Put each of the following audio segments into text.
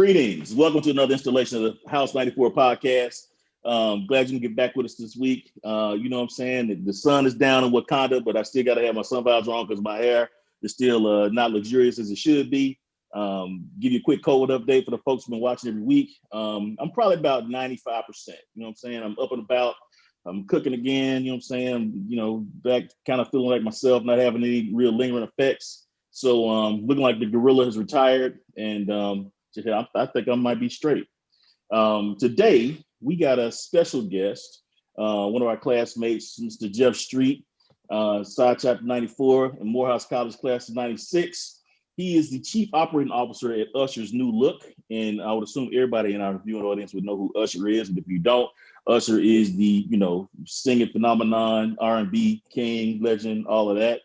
Greetings. Welcome to another installation of the House 94 podcast. Glad you can get back with us this week. You know what I'm saying? The sun is down in Wakanda, but I still got to have my sun visor on because my hair is still not luxurious as it should be. Give you a quick COVID update for the folks who've been watching every week. I'm probably about 95%. You know what I'm saying? I'm up and about. I'm cooking again. You know what I'm saying? Back kind of feeling like myself, not having any real lingering effects. So looking like the gorilla has retired, and I think I might be straight. Today, we got a special guest, one of our classmates, Mr. Geoff Streat, Side Chapter 94 and Morehouse College Class of 96. He is the Chief Operating Officer at Ushers New Look, and I would assume everybody in our viewing audience would know who Usher is, and if you don't, Usher is the, singing phenomenon, R&B king, legend, all of that.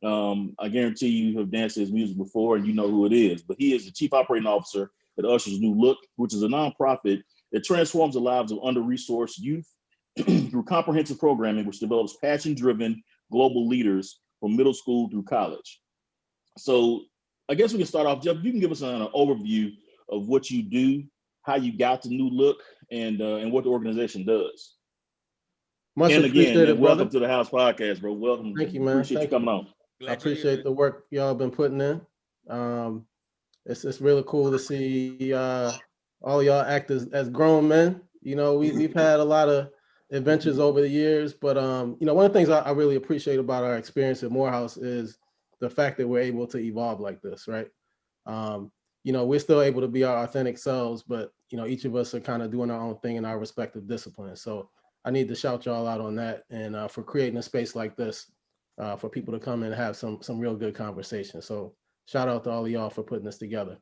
I guarantee you have danced to his music before and you know who it is, but he is the Chief Operating Officer at Ushers New Look, which is a nonprofit that transforms the lives of under-resourced youth through comprehensive programming, which develops passion-driven global leaders from middle school through college. So I guess we can start off, Geoff, you can give us an overview of what you do, how you got to New Look, and what the organization does. Much and again, man, welcome to the House Podcast, bro. Welcome. Thank you, man. Appreciate you coming on. I appreciate the work y'all been putting in. It's really cool to see all y'all act as grown men. We've had a lot of adventures over the years, but one of the things I really appreciate about our experience at Morehouse is the fact that we're able to evolve like this, right? We're still able to be our authentic selves, but each of us are kind of doing our own thing in our respective disciplines. So I need to shout y'all out on that, and for creating a space like this for people to come and have some real good conversation. So shout out to all of y'all for putting this together.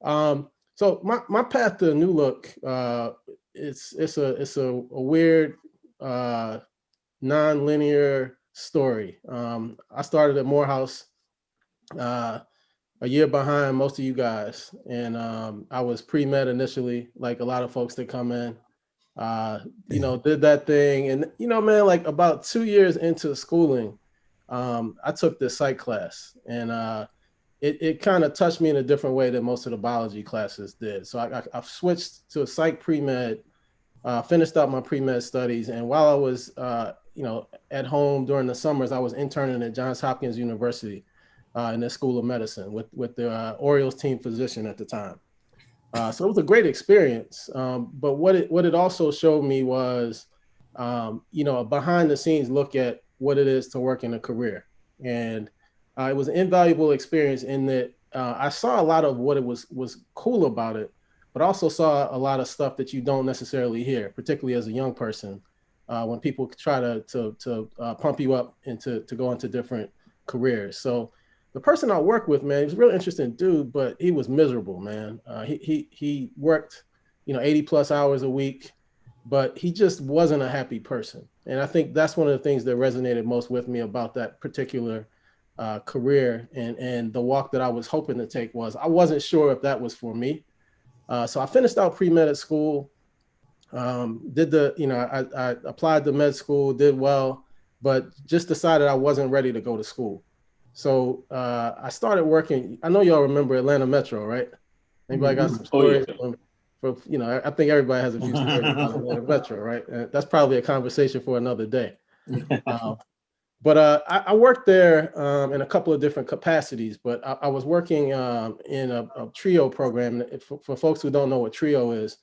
So my path to New Look, it's a weird non-linear story. I started at Morehouse a year behind most of you guys, and I was pre-med initially, like a lot of folks that come in. Did that thing, and man, like about 2 years into schooling, I took this psych class, and it kind of touched me in a different way than most of the biology classes did. So I switched to a psych pre-med, finished out my pre-med studies, and while I was at home during the summers, I was interning at Johns Hopkins University in the School of Medicine with the Orioles team physician at the time. So it was a great experience. But what it also showed me was, a behind the scenes look at what it is to work in a career. And it was an invaluable experience in that I saw a lot of what it was cool about it, but also saw a lot of stuff that you don't necessarily hear, particularly as a young person, when people try to pump you up to go into different careers. So the person I worked with, man, he was a really interesting dude, but he was miserable, man. He worked, 80 plus hours a week, but he just wasn't a happy person. And I think that's one of the things that resonated most with me about that particular career. And the walk that I was hoping to take was, I wasn't sure if that was for me. So I finished out pre-med at school, I applied to med school, did well, but just decided I wasn't ready to go to school. So I started working. I know y'all remember Atlanta Metro, right? Anybody got some stories? Oh, yeah. I think everybody has a few stories about Atlanta Metro, right? That's probably a conversation for another day. But I worked there in a couple of different capacities, but I was working in a TRIO program. For folks who don't know what TRIO is,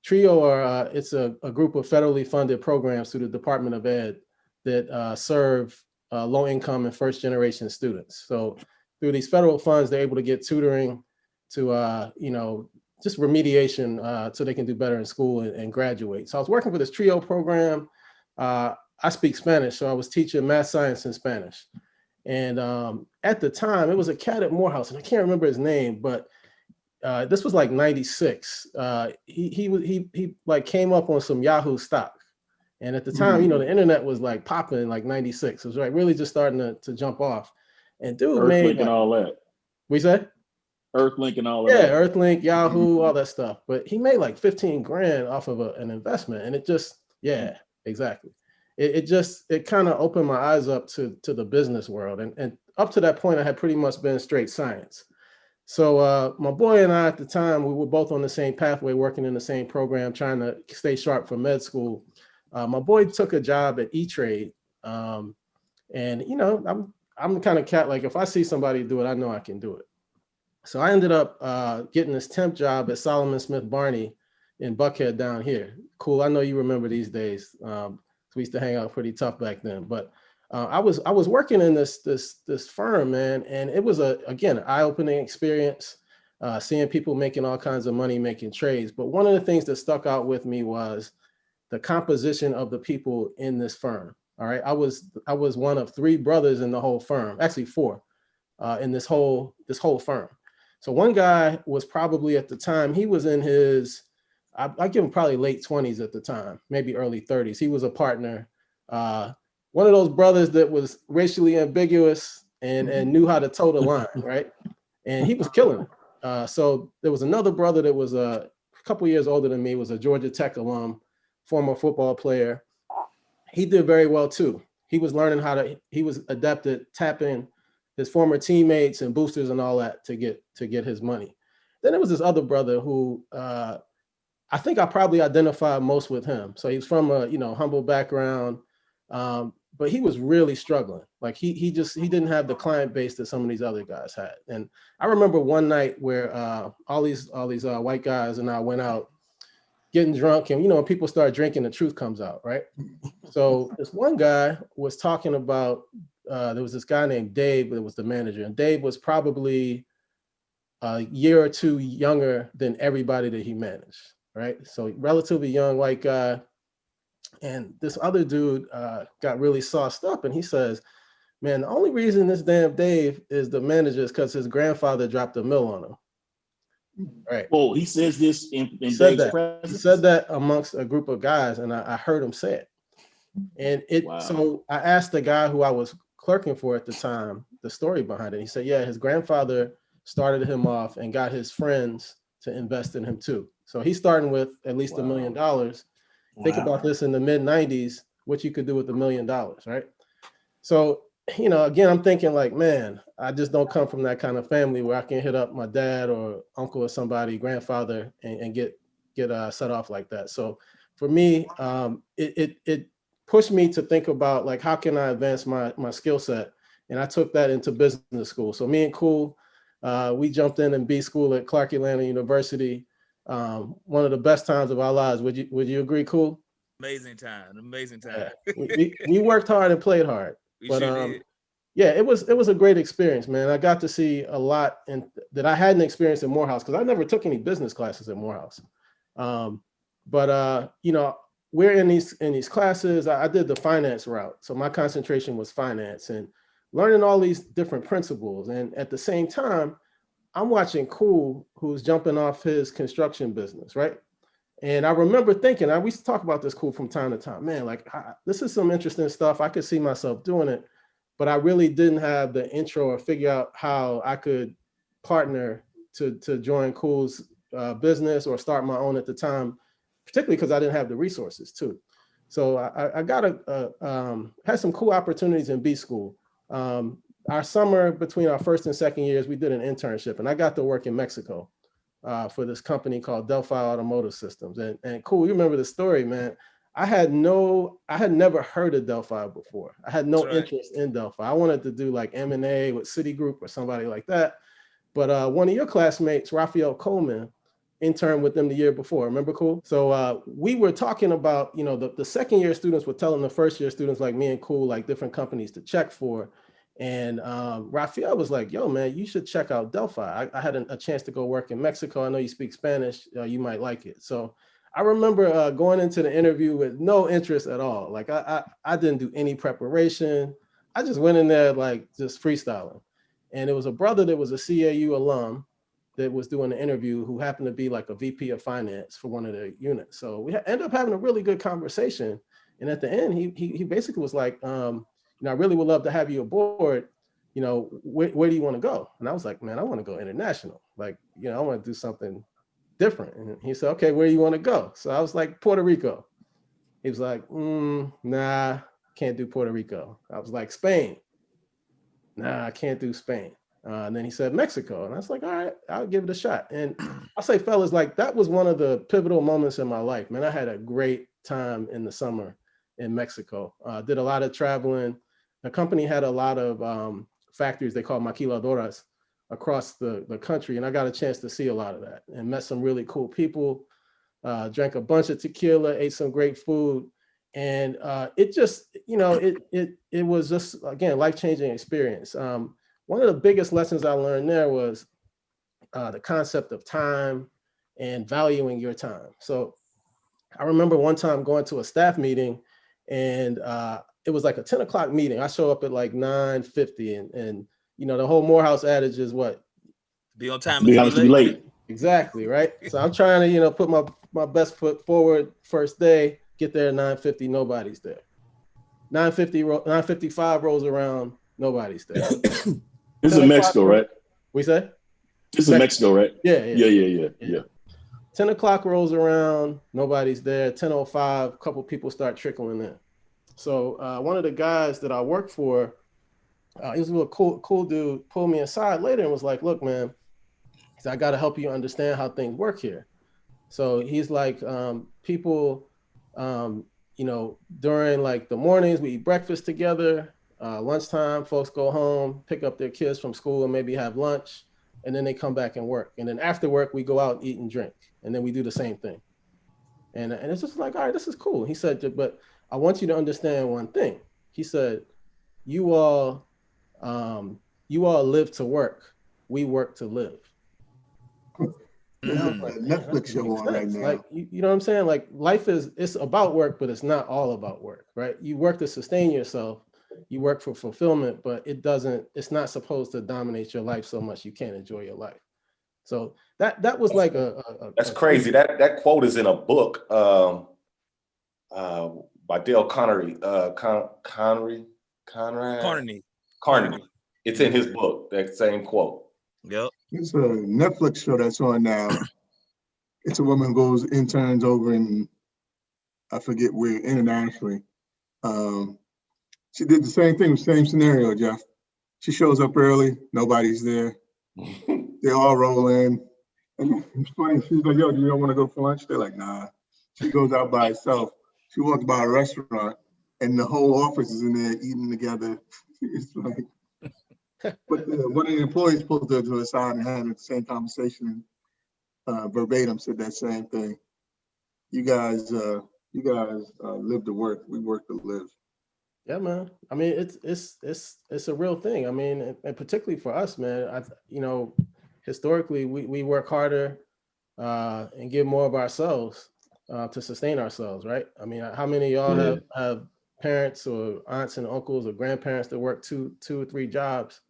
TRIO it's a group of federally funded programs through the Department of Ed that serve low-income and first-generation students. So through these federal funds, they're able to get tutoring to, just remediation so they can do better in school and graduate. So I was working for this TRIO program. I speak Spanish, so I was teaching math, science, and Spanish. And at the time, it was a cat at Morehouse, and I can't remember his name, but this was like 96. He like came up on some Yahoo stock. And at the time, the internet was like popping in like 96. It was like really just starting to jump off. And dude made Earthlink and all that. We say? Earthlink and all of that. Yeah, Earthlink, Yahoo, all that stuff. But he made like 15 grand off of an investment. And it just, exactly. It kind of opened my eyes up to the business world. And up to that point, I had pretty much been straight science. So my boy and I at the time, we were both on the same pathway, working in the same program, trying to stay sharp for med school. My boy took a job at E-Trade. And you know, I'm the kind of cat, like if I see somebody do it, I know I can do it. So I ended up getting this temp job at Solomon Smith Barney in Buckhead down here. Cool. I know you remember these days. We used to hang out pretty tough back then. But I was working in this firm, man, and it was again eye-opening experience. Seeing people making all kinds of money, making trades. But one of the things that stuck out with me was the composition of the people in this firm. All right, I was one of three brothers in the whole firm, actually four, in this whole firm. So one guy was probably at the time, he was in his, I give him probably late 20s at the time, maybe early 30s. He was a partner, one of those brothers that was racially ambiguous and knew how to toe the line, right? And he was killing it. So there was another brother that was a couple years older than me, was a Georgia Tech alum, former football player. He did very well too. He was learning he was adept at tapping his former teammates and boosters and all that to get his money. Then there was this other brother who I think I probably identified most with him. So he's from a humble background, but he was really struggling. Like he didn't have the client base that some of these other guys had. And I remember one night where all these white guys and I went out getting drunk, and when people start drinking, the truth comes out, right? So this one guy was talking about there was this guy named Dave that was the manager, and Dave was probably a year or two younger than everybody that he managed, right? So relatively young white guy. And this other dude got really sauced up, and he says, man, the only reason this damn Dave is the manager is because his grandfather dropped a mill on him. Right. Oh, he says this in Dave's presence? He said that amongst a group of guys, and I heard him say it. And wow. So I asked the guy who I was clerking for at the time the story behind it. He said, yeah, his grandfather started him off and got his friends to invest in him too. So he's starting with at least $1 million. Think about this in the mid 90s, what you could do with $1 million, right? So, again, I'm thinking like, man, I just don't come from that kind of family where I can hit up my dad or uncle or somebody, grandfather, and get set off like that. So for me, it pushed me to think about like, how can I advance my skill set? And I took that into business school. So me and Cool, we jumped in B school at Clark Atlanta University. One of the best times of our lives. Would you agree, Cool? Amazing time. Yeah. We worked hard and played hard. But did. Yeah, it was a great experience, man. I got to see a lot that I hadn't experienced in Morehouse, because I never took any business classes at Morehouse. But we're in these classes. I did the finance route, so my concentration was finance and learning all these different principles. And at the same time, I'm watching Cool, who's jumping off his construction business, right? And I remember thinking, we used to talk about this, Cool, from time to time, man, like this is some interesting stuff. I could see myself doing it, but I really didn't have the intro or figure out how I could partner to join Cool's business or start my own at the time, particularly because I didn't have the resources too. So I got had some cool opportunities in B school. Our summer between our first and second years, we did an internship, and I got to work in Mexico for this company called Delphi Automotive Systems. And Cool, you remember the story, man. I had never heard of Delphi before. I had no interest in Delphi. I wanted to do like M&A with Citigroup or somebody like that. But one of your classmates, Raphael Coleman, interned with them the year before. Remember, Cool? So we were talking about, the second year students were telling the first year students like me and Cool, like different companies to check for. And Raphael was like, yo, man, you should check out Delphi. I had a chance to go work in Mexico. I know you speak Spanish. You might like it. So I remember going into the interview with no interest at all. Like I didn't do any preparation. I just went in there like just freestyling. And it was a brother that was a CAU alum that was doing the interview who happened to be like a VP of finance for one of the units. So we ended up having a really good conversation. And at the end, he basically was like, I really would love to have you aboard. Where do you want to go? And I was like, man, I want to go international. Like, I want to do something different. And he said, okay, where do you want to go? So I was like, Puerto Rico. He was like, nah, can't do Puerto Rico. I was like, Spain. Nah, I can't do Spain. And then he said Mexico, and I was like, all right, I'll give it a shot. And I'll say, fellas, like that was one of the pivotal moments in my life, man. I had a great time in the summer in Mexico. Did a lot of traveling. The company had a lot of factories they call maquiladoras across the country, and I got a chance to see a lot of that and met some really cool people. Drank a bunch of tequila, ate some great food, and it just, it was just, again, life-changing experience. One of the biggest lessons I learned there was the concept of time and valuing your time. So I remember one time going to a staff meeting, and it was like a 10 o'clock meeting. I show up at like 9:50, and the whole Morehouse adage is what? Be on time Be and honest be to be late. late. Exactly, right? So I'm trying to, put my best foot forward first day, get there at 9:50, nobody's there. 9:55 rolls around, nobody's there. This is in Mexico, right? We say? This is Mexico, right? Yeah. 10 o'clock rolls around, nobody's there. 10:05, a couple people start trickling in. So one of the guys that I worked for, he was a real cool dude, pulled me aside later and was like, look, man, I got to help you understand how things work here. So he's like, people, during like the mornings, we eat breakfast together. Lunchtime, folks go home, pick up their kids from school and maybe have lunch, and then they come back and work. And then after work, we go out, eat and drink, and then we do the same thing. And it's just like, all right, this is cool. He said, but I want you to understand one thing. He said, you all live to work. We work to live. Netflix show on right now. Like, you know what I'm saying? Like, life it's about work, but it's not all about work, right? You work to sustain yourself, you work for fulfillment, but it's not supposed to dominate your life so much you can't enjoy your life. So that was like that's crazy. That quote is in a book by Dale Carnegie. Carnegie. It's in his book, that same quote. Yep. It's a Netflix show that's on now. It's a woman who interns over in, I forget where, internationally. She did the same thing, same scenario, Geoff. She shows up early, nobody's there. They all roll in. And it's funny, she's like, yo, do you want to go for lunch? They're like, nah. She goes out by herself. She walks by a restaurant and the whole office is in there eating together. It's like, but one of the employees pulled her to the side and had the same conversation, verbatim said that same thing. You guys live to work. We work to live. Yeah, man. I mean, it's a real thing. I mean, and particularly for us, man. Historically, we work harder and give more of ourselves to sustain ourselves, right? I mean, how many of y'all have parents or aunts and uncles or grandparents that work two or three jobs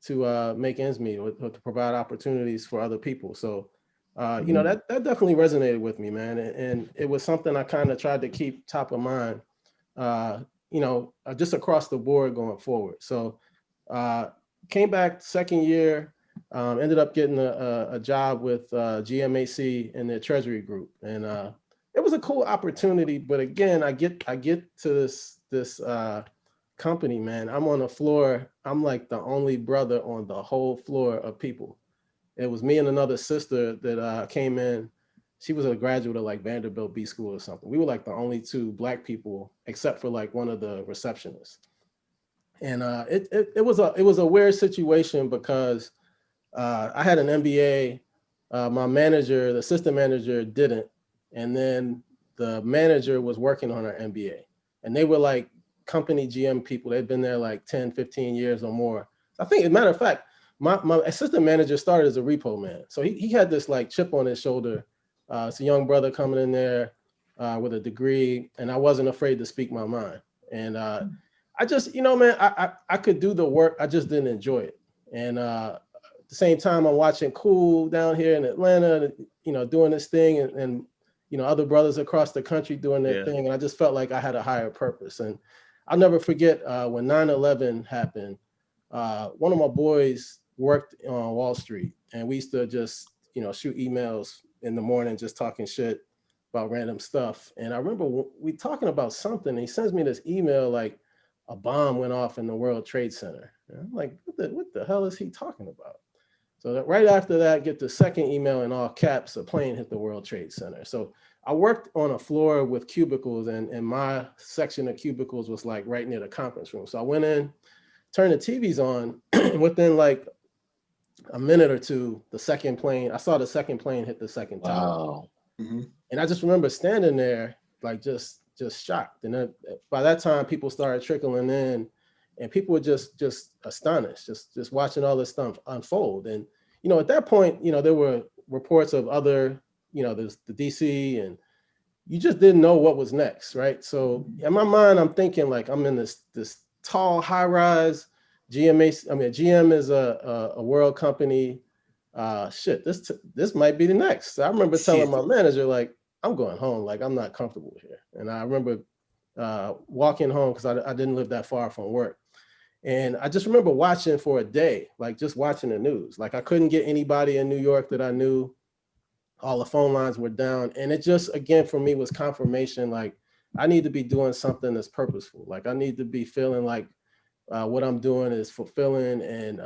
to make ends meet or to provide opportunities for other people? So, that definitely resonated with me, man. And it was something I kind of tried to keep top of mind, just across the board going forward. So came back second year, ended up getting a job with GMAC in their treasury group. And it was a cool opportunity. But again, I get to this company, man. I'm on the floor. I'm like the only brother on the whole floor of people. It was me and another sister that came in. She was a graduate of like Vanderbilt B School or something. We were like the only two Black people, except for like one of the receptionists. And it was a weird situation because I had an MBA. My manager, the assistant manager, didn't, and then the manager was working on her MBA, and they were like company GM people. They'd been there like 10, 15 years or more. I think, as a matter of fact, my assistant manager started as a repo man. So he had this like chip on his shoulder. It's a young brother coming in there with a degree, and I wasn't afraid to speak my mind. And I just, man, I could do the work. I just didn't enjoy it. And at the same time, I'm watching Cool down here in Atlanta, doing this thing, and other brothers across the country doing their thing. And I just felt like I had a higher purpose. And I'll never forget when 9/11 happened. One of my boys worked on Wall Street, and we used to just, shoot emails in the morning, just talking shit about random stuff. And I remember we talking about something, and he sends me this email like a bomb went off in the World Trade Center. And I'm like, what the hell is he talking about? So that right after that, get the second email in all caps, a plane hit the World Trade Center. So I worked on a floor with cubicles, and my section of cubicles was like right near the conference room. So I went in, turned the TVs on, and within like a minute or two, I saw the second plane hit the second tower. Wow. Mhm. And I just remember standing there, like just shocked. And then by that time, people started trickling in, and people were just astonished, just watching all this stuff unfold. And at that point, there were reports of other, there's the DC, and you just didn't know what was next, right? So in my mind, I'm thinking like I'm in this tall, high-rise GM is a world company. This might be the next. So I remember telling my manager, like, I'm going home. Like, I'm not comfortable here. And I remember walking home because I didn't live that far from work. And I just remember watching for a day, like just watching the news. Like I couldn't get anybody in New York that I knew. All the phone lines were down. And it just, again, for me was confirmation. Like I need to be doing something that's purposeful. Like I need to be feeling like what I'm doing is fulfilling, and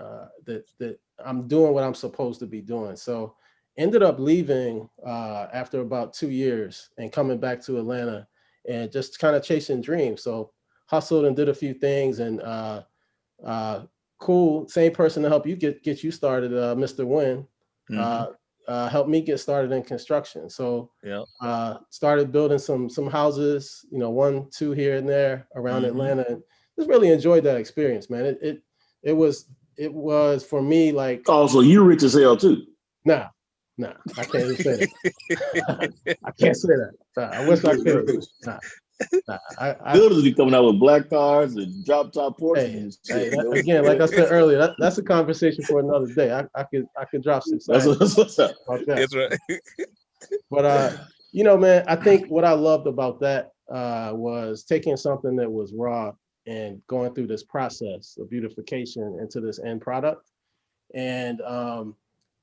that I'm doing what I'm supposed to be doing. So ended up leaving after about 2 years and coming back to Atlanta and just kind of chasing dreams. So hustled and did a few things, and cool, same person to help you get you started, Mr. Wynn, helped me get started in construction. So started building some houses, 1, 2 here and there around Atlanta, and just really enjoyed that experience, man. It was for me like. Oh, so you rich as hell too? Nah, I can't even say that. I can't say that. I wish I could. Nah. Builders be coming out with black cars and drop top Porsches. Again, like I said earlier, that's a conversation for another day. I could drop some science about that. That's right. But man, I think what I loved about that was taking something that was raw and going through this process of beautification into this end product. And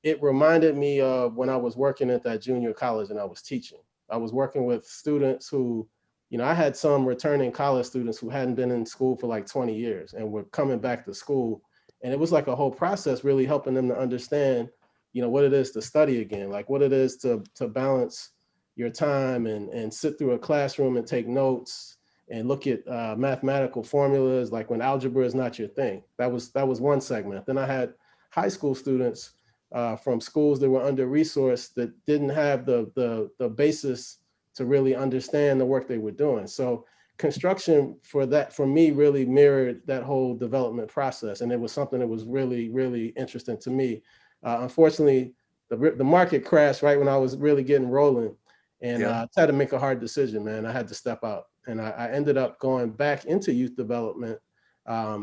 it reminded me of when I was working at that junior college and I was teaching. I was working with students who, I had some returning college students who hadn't been in school for like 20 years and were coming back to school. And it was like a whole process really helping them to understand, what it is to study again, like what it is to balance your time and sit through a classroom and take notes and look at mathematical formulas, like when algebra is not your thing. That was one segment. Then I had high school students from schools that were under-resourced that didn't have the basis to really understand the work they were doing. So construction for me really mirrored that whole development process. And it was something that was really, really interesting to me. Unfortunately, the market crashed right when I was really getting rolling. And I had to make a hard decision, man. I had to step out. And I ended up going back into youth development. I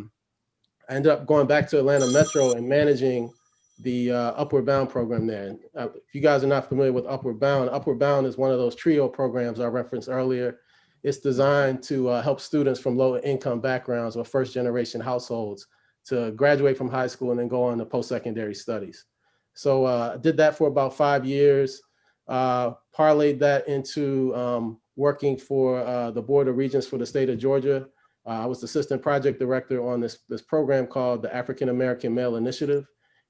ended up going back to Atlanta Metro and managing the Upward Bound program there. If you guys are not familiar with Upward Bound is one of those TRIO programs I referenced earlier. It's designed to help students from low income backgrounds or first generation households to graduate from high school and then go on to post-secondary studies. So I did that for about 5 years, parlayed that into working for the Board of Regents for the state of Georgia. I was the assistant project director on this program called the African American Male Initiative.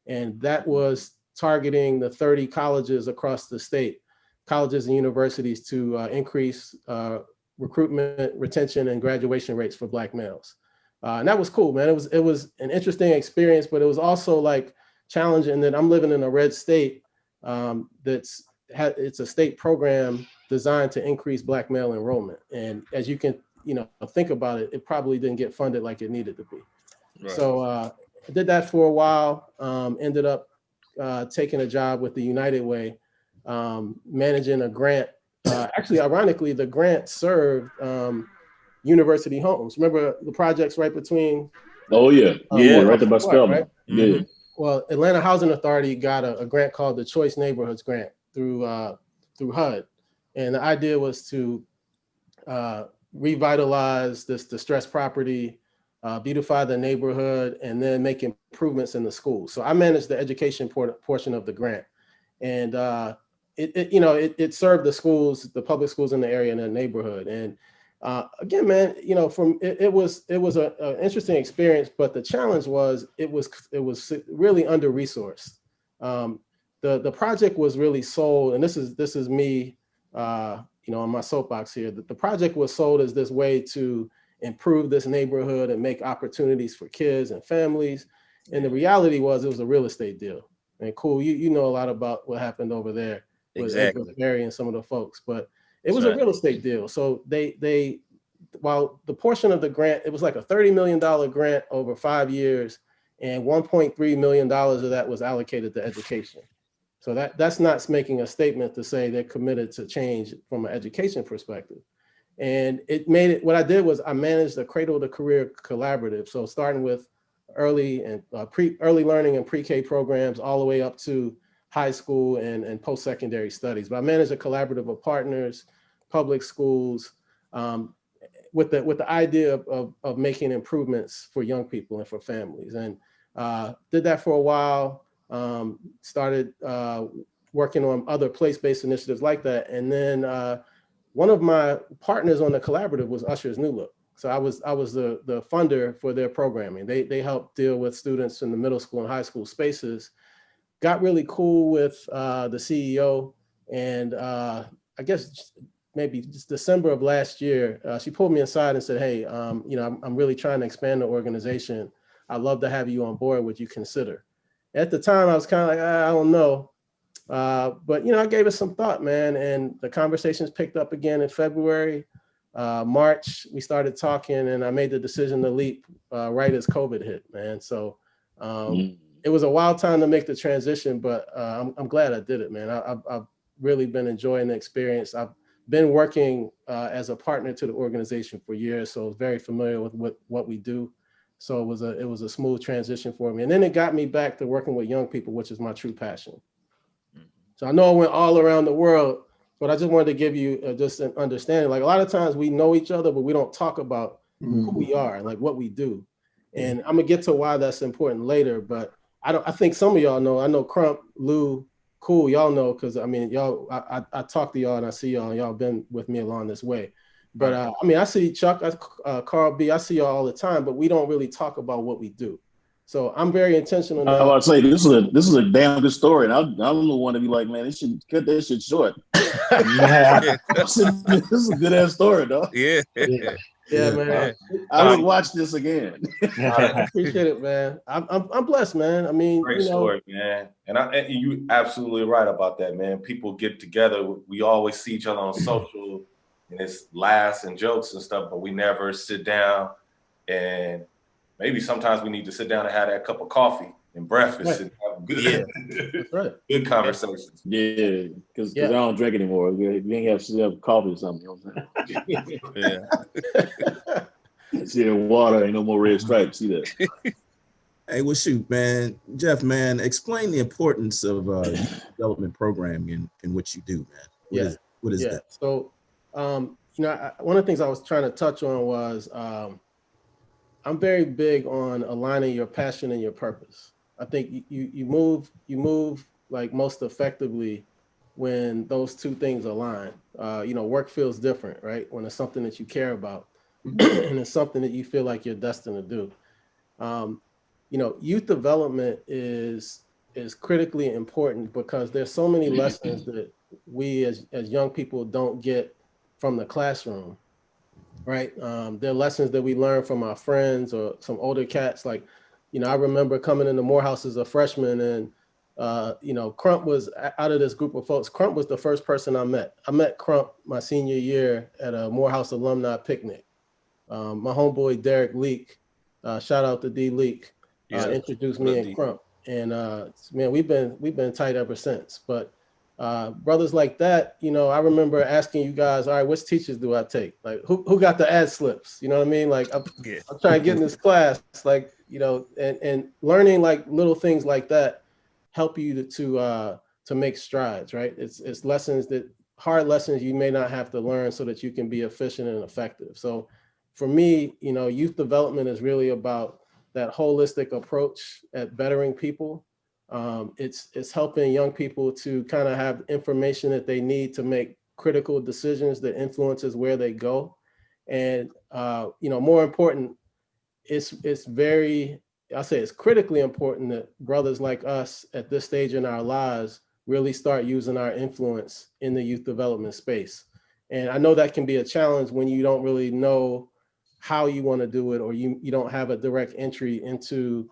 And that was targeting the 30 colleges across the state, colleges and universities to increase recruitment, retention, and graduation rates for Black males. And that was cool, man. It was an interesting experience, but it was also like challenging that I'm living in a red state it's a state program designed to increase Black male enrollment. And as you can, think about it, it probably didn't get funded like it needed to be. Right. So I did that for a while, ended up taking a job with the United Way, managing a grant. Actually, ironically, the grant served university homes. Remember the projects right between? Oh, yeah. Right there by Spelman. Right? Yeah. Well, Atlanta Housing Authority got a grant called the Choice Neighborhoods Grant through HUD. And the idea was to revitalize this distressed property, beautify the neighborhood, and then make improvements in the schools. So I managed the education portion of the grant. And it served the schools, the public schools in the area and the neighborhood. And Again, man, it was an interesting experience, but the challenge was it was really under resourced. The project was really sold, and this is me, on my soapbox here. The project was sold as this way to improve this neighborhood and make opportunities for kids and families. And the reality was it was a real estate deal. And cool, you know a lot about what happened over there with Edward Berry and some of the folks, but it was a real estate deal. So they while the portion of the grant, it was like a $30 million grant over 5 years, and $1.3 million of that was allocated to education. So that's not making a statement to say they're committed to change from an education perspective. And it made it, what I did was I managed the Cradle to Career Collaborative. So starting with early learning and pre-K programs all the way up to high school and post-secondary studies. But I managed a collaborative of partners, public schools, with the idea of making improvements for young people and for families. And did that for a while, started working on other place-based initiatives like that. And then one of my partners on the collaborative was Ushers New Look. So I was the funder for their programming. They helped deal with students in the middle school and high school spaces. Got really cool with the CEO, and I guess maybe just December of last year, she pulled me aside and said, "Hey, I'm really trying to expand the organization. I'd love to have you on board. Would you consider?" At the time, I was kind of like, I don't know. But I gave it some thought, man, and the conversations picked up again in February. March, we started talking, and I made the decision to leap right as COVID hit, man. So it was a wild time to make the transition, but I'm glad I did it, man. I've really been enjoying the experience. I've been working as a partner to the organization for years, so very familiar with what we do. So it was a smooth transition for me. And then it got me back to working with young people, which is my true passion. So I know I went all around the world, but I just wanted to give you just an understanding. Like a lot of times we know each other, but we don't talk about who we are and like what we do. And I'm gonna get to why that's important later, but I think some of y'all know. I know Crump, Lou, Cool, y'all know, because I mean, y'all, I talk to y'all and I see y'all, and y'all been with me along this way. But I mean, I see Chuck, Carl B, I see y'all all the time, but we don't really talk about what we do. So I'm very intentional now. I was about to say this is a damn good story, and I'm the one to be like, man, they should cut that shit short. This is a good ass story, dog. Yeah. Yeah, man. I would watch this again. I appreciate it, man. I'm blessed, man. I mean, great story, man. And you absolutely right about that, man. People get together. We always see each other on social, and it's laughs and jokes and stuff, but we never sit down. And maybe sometimes we need to sit down and have that cup of coffee and breakfast and have good, good conversations. Yeah, because I don't drink anymore. We ain't have coffee or something. You know what I'm saying? Yeah. See that water, ain't no more red stripes. See that? Hey, well, shoot, man. Geoff, man, explain the importance of youth development programming in what you do, man. What is that? So, one of the things I was trying to touch on was I'm very big on aligning your passion and your purpose. I think you move like most effectively when those two things align. Work feels different, right? When it's something that you care about and it's something that you feel like you're destined to do. Youth development is critically important because there's so many lessons that we as young people don't get from the classroom. Right. There are lessons that we learn from our friends or some older cats. Like, I remember coming into Morehouse as a freshman, and, Crump was out of this group of folks. Crump was the first person I met. I met Crump my senior year at a Morehouse alumni picnic. My homeboy, Derek Leak, shout out to D Leak, introduced me and Crump. And, man, we've been tight ever since. But brothers like that, I remember asking you guys, all right, which teachers do I take? Like, who got the ad slips? You know what I mean? Like, I'm trying to get in this class, like, and learning like little things like that help you to make strides, right? It's lessons hard lessons you may not have to learn so that you can be efficient and effective. So for me, youth development is really about that holistic approach at bettering people. It's helping young people to kind of have information that they need to make critical decisions that influences where they go. And more important, it's critically important that brothers like us at this stage in our lives really start using our influence in the youth development space. And I know that can be a challenge when you don't really know how you want to do it, or you don't have a direct entry into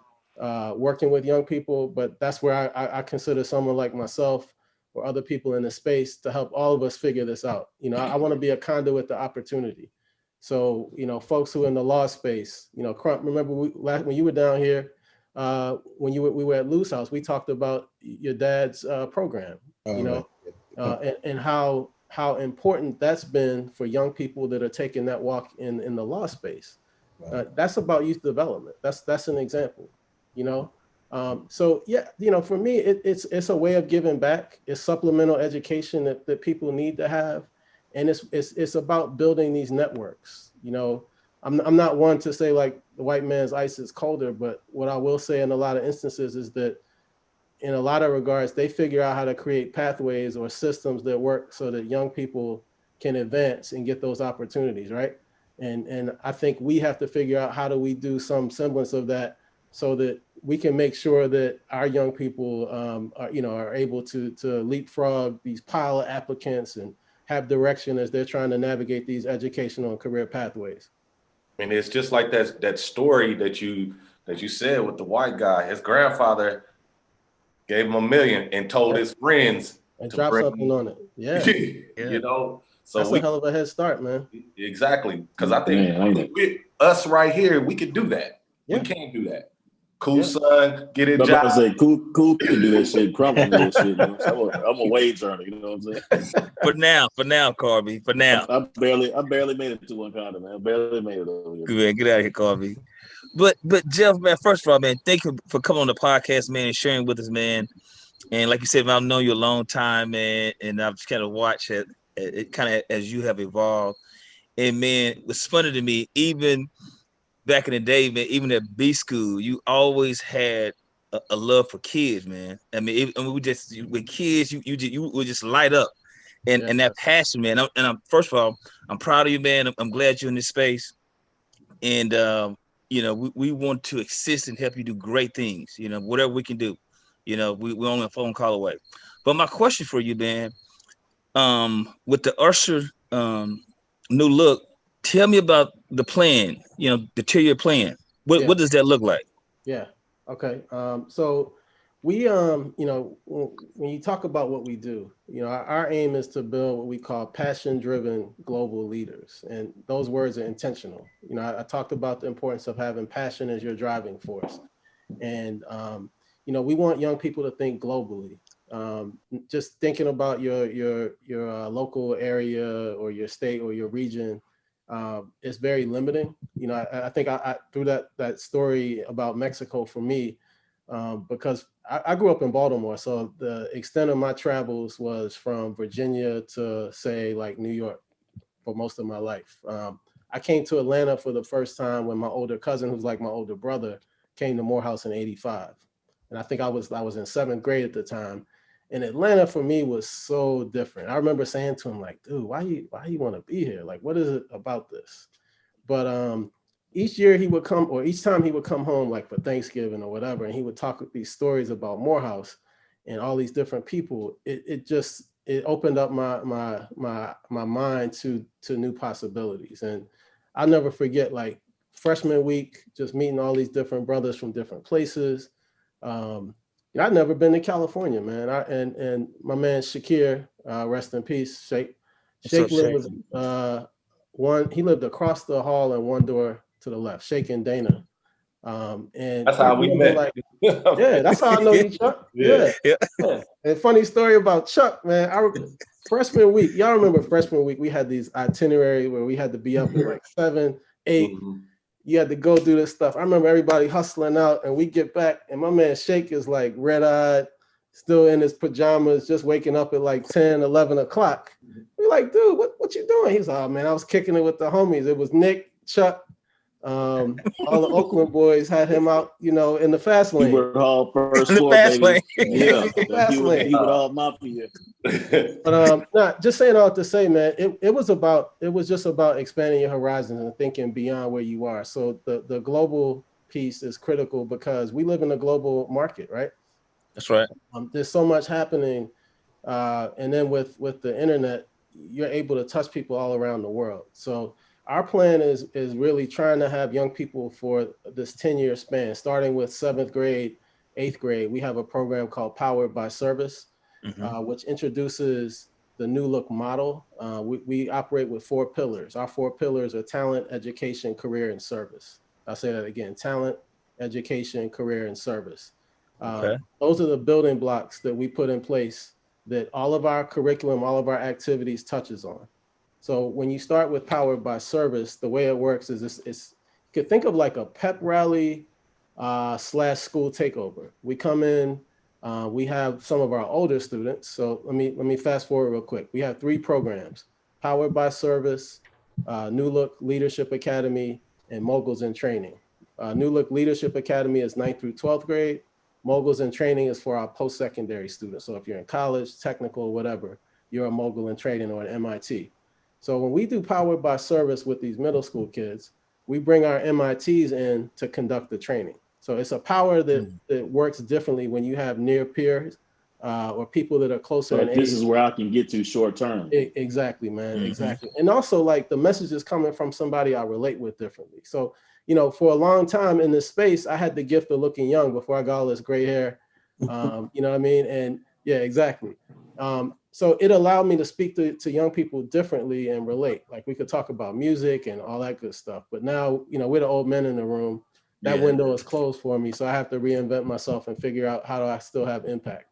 working with young people. But that's where I consider someone like myself or other people in the space to help all of us figure this out. I want to be a conduit to opportunity. So, folks who are in the law space, Crump, remember when you were down here, we were at Lou's house, we talked about your dad's program, and how important that's been for young people that are taking that walk in the law space. That's about youth development. That's an example, So yeah, for me, it's a way of giving back. It's supplemental education that people need to have. And it's about building these networks. I'm not one to say like the white man's ice is colder, but what I will say in a lot of instances is that in a lot of regards, they figure out how to create pathways or systems that work so that young people can advance and get those opportunities, right? And I think we have to figure out how do we do some semblance of that so that we can make sure that our young people are able to leapfrog these pile of applicants and have direction as they're trying to navigate these educational and career pathways. I mean, it's just like that story that you said with the white guy. His grandfather gave him $1 million and told his friends and drop something on it. Yeah. So that's a hell of a head start, man. Exactly. Because I think us right here, we could do that. Yeah. We can do that. Cool, son, get a job. I say, cool can do that shit. Crump can do that shit. I'm a wage earner. You know what I'm saying? For now, Carby. For now, I barely made it to one counter, man. I barely made it over here. Good, get out of here, Carby. But Geoff, man, first of all, man, thank you for coming on the podcast, man, and sharing with us, man. And like you said, man, I've known you a long time, man, and I've just kind of watched it kind of as you have evolved. And man, it's funny to me, even back in the day, man, even at B school, you always had a love for kids, man. I mean, with kids, you would just light up, and that passion, man. I'm first of all, I'm proud of you, man. I'm glad you're in this space, and we want to assist and help you do great things. Whatever we can do, we're only a phone call away. But my question for you, man, with the Usher new look. Tell me about the plan, the 2-year plan. What does that look like? Yeah. Okay. So we, when you talk about what we do, our aim is to build what we call passion-driven global leaders. And those words are intentional. I talked about the importance of having passion as your driving force. And, we want young people to think globally. Just thinking about your local area or your state or your region, it's very limiting. I think I through that story about Mexico for me, because I grew up in Baltimore, so the extent of my travels was from Virginia to say like New York for most of my life. I came to Atlanta for the first time when my older cousin, who's like my older brother, came to Morehouse in '85, and I think I was in 7th grade at the time. And Atlanta for me was so different. I remember saying to him, like, dude, why you want to be here? Like, what is it about this? But each time he would come home, like for Thanksgiving or whatever, and he would talk with these stories about Morehouse and all these different people. It opened up my mind to new possibilities. And I'll never forget, like, freshman week, just meeting all these different brothers from different places. I'd never been to California, man. And my man Shakir, rest in peace, Shake lived he lived across the hall and one door to the left, Shake and Dana. And that's how we met. That's how I know you, Chuck. Yeah. And funny story about Chuck, man. Freshman week, y'all remember freshman week? We had these itinerary where we had to be up at like 7, 8. Mm-hmm. You had to go do this stuff. I remember everybody hustling out, and we get back, and my man Shake is like red-eyed, still in his pajamas, just waking up at like 10, 11 o'clock. We're like, dude, what you doing? He's like, oh, man, I was kicking it with the homies. It was Nick, Chuck, All the Oakland boys had him out, in the fast lane. Hubert Hall first In the floor, fast baby. lane. Yeah, Fast lane. Hubert Hall Mafia. But nah, just saying all to say, man, it was just about expanding your horizons and thinking beyond where you are. So the global piece is critical because we live in a global market, right? That's right. There's so much happening, and then with the internet, you're able to touch people all around the world. So our plan is really trying to have young people for this 10-year span, starting with 7th grade, 8th grade. We have a program called Powered by Service, which introduces the new look model. We operate with 4 pillars. Our 4 pillars are talent, education, career, and service. I'll say that again: talent, education, career, and service. Okay. Those are the building blocks that we put in place that all of our curriculum, all of our activities touches on. So when you start with Powered by Service, the way it works is you could think of like a pep rally / school takeover. We come in, we have some of our older students. So let me fast forward real quick. We have 3 programs: Powered by Service, New Look Leadership Academy, and Moguls in Training. New Look Leadership Academy is 9th through 12th grade. Moguls in Training is for our post-secondary students. So if you're in college, technical, whatever, you're a mogul in training or an MIT. So when we do Powered by Service with these middle school kids, we bring our MITs in to conduct the training. So it's a power that works differently when you have near peers or people that are closer in age. This is where I can get to short term. Exactly, man. Exactly. And also, like, the message is coming from somebody I relate with differently. So, for a long time in this space, I had the gift of looking young before I got all this gray hair. You know what I mean? And yeah, exactly. So it allowed me to speak to young people differently and relate. Like, we could talk about music and all that good stuff. But now, we're the old men in the room. That window is closed for me. So I have to reinvent myself and figure out how do I still have impact.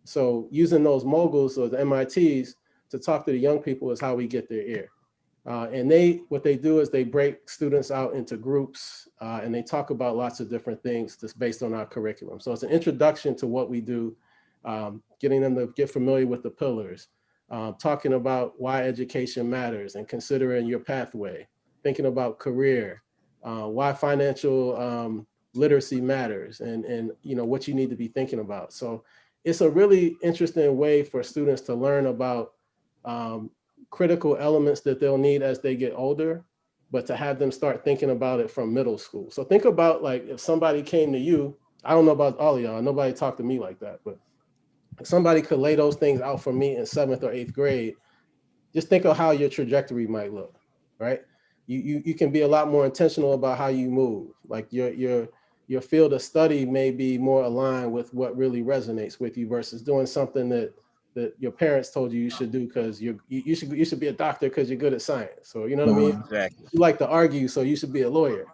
So using those moguls or the MITs to talk to the young people is how we get their ear. And what they do is they break students out into groups and they talk about lots of different things that's based on our curriculum. So it's an introduction to what we do, getting them to get familiar with the pillars, talking about why education matters and considering your pathway, thinking about career, why financial literacy matters and what you need to be thinking about. So it's a really interesting way for students to learn about critical elements that they'll need as they get older, but to have them start thinking about it from middle school. So think about, like, if somebody came to you, I don't know about all of y'all, nobody talked to me like that, but if somebody could lay those things out for me in 7th or 8th grade, just think of how your trajectory might look, right? You can be a lot more intentional about how you move. Like your field of study may be more aligned with what really resonates with you versus doing something that your parents told you should do because you should be a doctor because you're good at science. So you know what I mean? Exactly. You like to argue, so you should be a lawyer.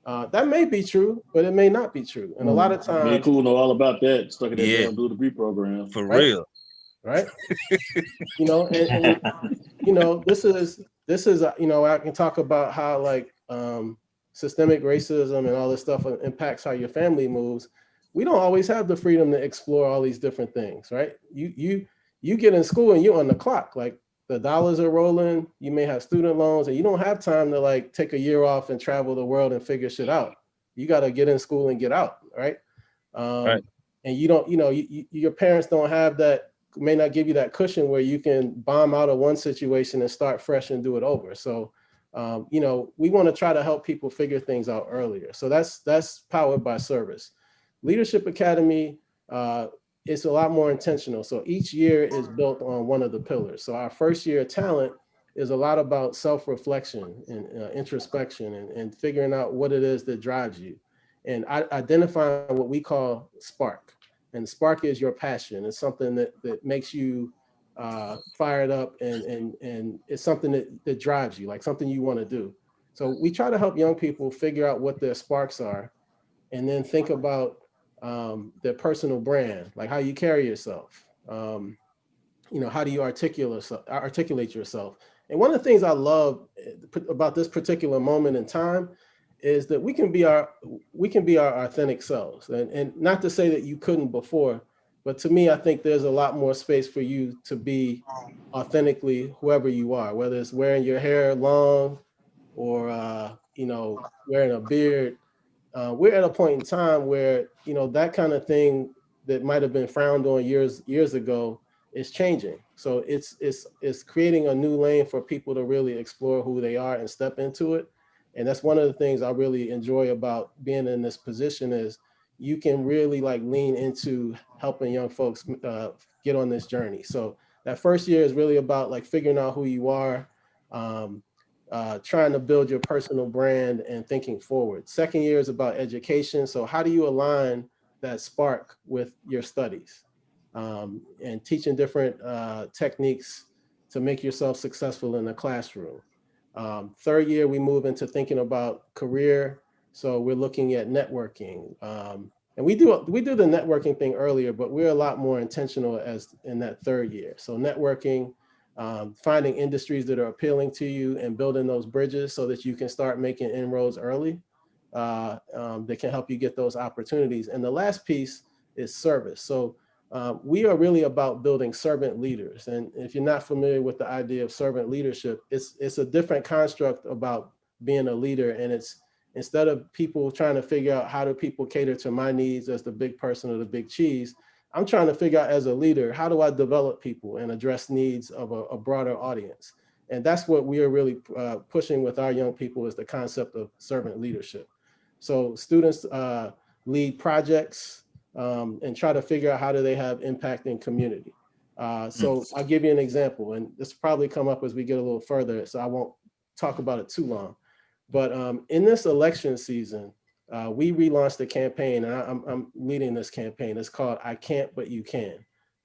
That may be true, but it may not be true. And a lot of times, Man, cool know all about that. Stuck in that damn dual degree program. For real. Right? And this is I can talk about how, like, systemic racism and all this stuff impacts how your family moves. We don't always have the freedom to explore all these different things, right? You get in school and you're on the clock. Like, the dollars are rolling. You may have student loans, and you don't have time to, like, take a year off and travel the world and figure shit out. You got to get in school and get out, right? Right. And you don't, your parents don't have that, may not give you that cushion where you can bomb out of one situation and start fresh and do it over. So, we want to try to help people figure things out earlier. So that's Powered by Service. Leadership Academy is a lot more intentional. So each year is built on one of the pillars. So our first year, talent, is a lot about self-reflection and introspection and figuring out what it is that drives you and identifying what we call spark. And spark is your passion. It's something that makes you fired up and it's something that drives you, like something you want to do. So we try to help young people figure out what their sparks are and then think about their personal brand, like how you carry yourself. How do you articulate yourself? And one of the things I love about this particular moment in time is that we can be our authentic selves. And not to say that you couldn't before, but to me, I think there's a lot more space for you to be authentically whoever you are, whether it's wearing your hair long or wearing a beard. We're at a point in time where, that kind of thing that might have been frowned on years ago is changing. So it's creating a new lane for people to really explore who they are and step into it. And that's one of the things I really enjoy about being in this position is you can really like lean into helping young folks get on this journey. So that first year is really about like figuring out who you are, trying to build your personal brand and thinking forward. Second year is about education. So how do you align that spark with your studies, and teaching different techniques to make yourself successful in the classroom. Third year, we move into thinking about career. So we're looking at networking. And we do the networking thing earlier, but we're a lot more intentional as in that third year. So networking, finding industries that are appealing to you and building those bridges so that you can start making inroads early, that can help you get those opportunities. And the last piece is service. So we are really about building servant leaders. And if you're not familiar with the idea of servant leadership, it's a different construct about being a leader. And it's instead of people trying to figure out how do people cater to my needs as the big person or the big cheese, I'm trying to figure out as a leader, how do I develop people and address needs of a broader audience? And that's what we are really pushing with our young people is the concept of servant leadership. So students lead projects and try to figure out how do they have impact in community. So I'll give you an example, and this will probably come up as we get a little further, so I won't talk about it too long. But in this election season, we relaunched a campaign, and I'm leading this campaign. It's called I Can't But You Can.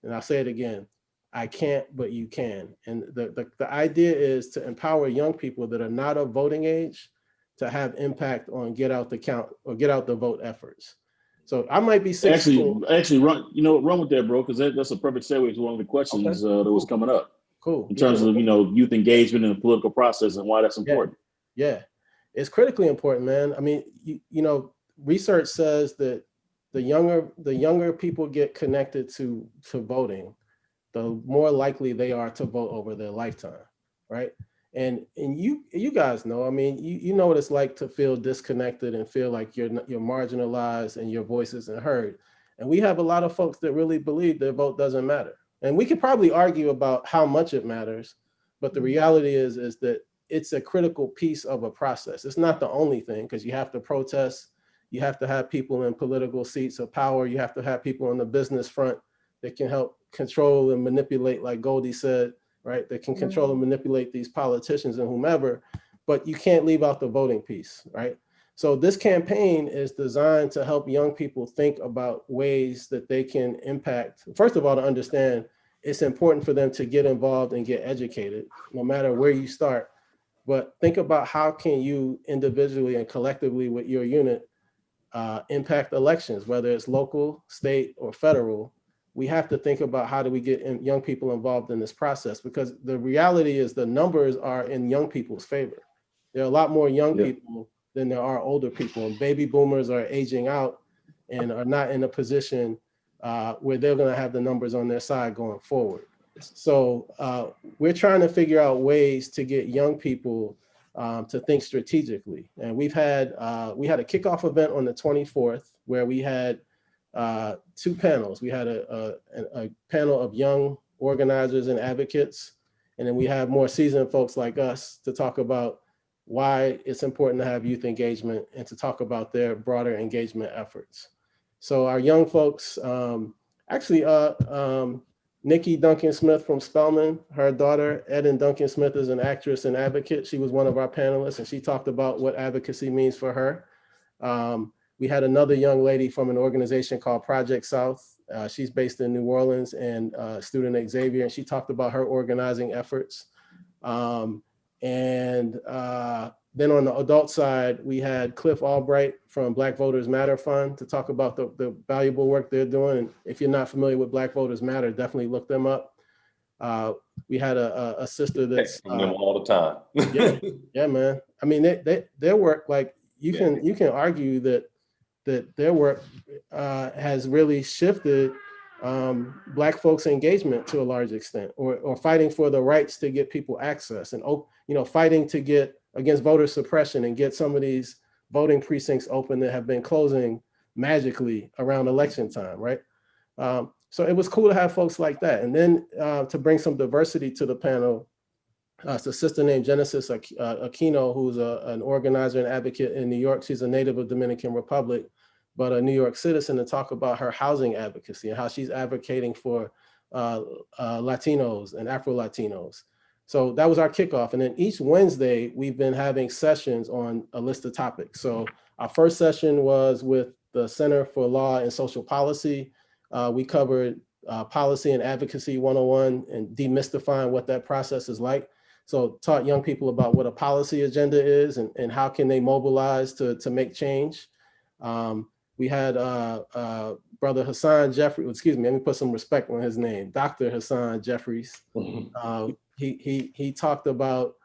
And I'll say it again, I can't but you can. And the idea is to empower young people that are not of voting age to have impact on get out the vote efforts. So I might be 16. Actually, run with that, bro, because that's a perfect segue to one of the questions that was coming up. Cool. In terms of youth engagement in the political process and why that's important. Yeah. It's critically important, man. I mean, research says that the younger people get connected to voting, the more likely they are to vote over their lifetime, right? And you guys know, I mean, you know what it's like to feel disconnected and feel like you're marginalized and your voice isn't heard. And we have a lot of folks that really believe their vote doesn't matter. And we could probably argue about how much it matters, but the reality is that it's a critical piece of a process. It's not the only thing, because you have to protest, you have to have people in political seats of power, you have to have people on the business front that can help control and manipulate, like Goldie said, right? That can control and manipulate these politicians and whomever, but you can't leave out the voting piece, right? So this campaign is designed to help young people think about ways that they can impact. First of all, to understand it's important for them to get involved and get educated, no matter where you start. But think about how can you individually and collectively with your unit impact elections, whether it's local, state, or federal. We have to think about how do we get young people involved in this process, because the reality is the numbers are in young people's favor. There are a lot more young people than there are older people, and baby boomers are aging out and are not in a position where they're going to have the numbers on their side going forward. So we're trying to figure out ways to get young people to think strategically. And we had a kickoff event on the 24th where we had two panels. We had a panel of young organizers and advocates, and then we have more seasoned folks like us to talk about why it's important to have youth engagement and to talk about their broader engagement efforts. So our young folks, Nikki Duncan Smith from Spelman, her daughter, Eden Duncan Smith, is an actress and advocate. She was one of our panelists, and she talked about what advocacy means for her. We had another young lady from an organization called Project South. She's based in New Orleans, and student at Xavier, and she talked about her organizing efforts. Then on the adult side, we had Cliff Albright from Black Voters Matter Fund to talk about the valuable work they're doing. And if you're not familiar with Black Voters Matter, definitely look them up. We had a sister that's them all the time. yeah, man. I mean, their work, like you can argue that their work has really shifted Black folks' engagement to a large extent, or fighting for the rights to get people access, and fighting to get against voter suppression and get some of these voting precincts open that have been closing magically around election time, right? So it was cool to have folks like that. And then to bring some diversity to the panel, it's a sister named Genesis Aquino, who's an organizer and advocate in New York. She's a native of Dominican Republic, but a New York citizen, to talk about her housing advocacy and how she's advocating for Latinos and Afro-Latinos. So that was our kickoff. And then each Wednesday, we've been having sessions on a list of topics. So our first session was with the Center for Law and Social Policy. We covered Policy and Advocacy 101 and demystifying what that process is like. So taught young people about what a policy agenda is and how can they mobilize to make change. We had Brother Hassan Jeffries, excuse me, let me put some respect on his name, Dr. Hassan Jeffries. He talked about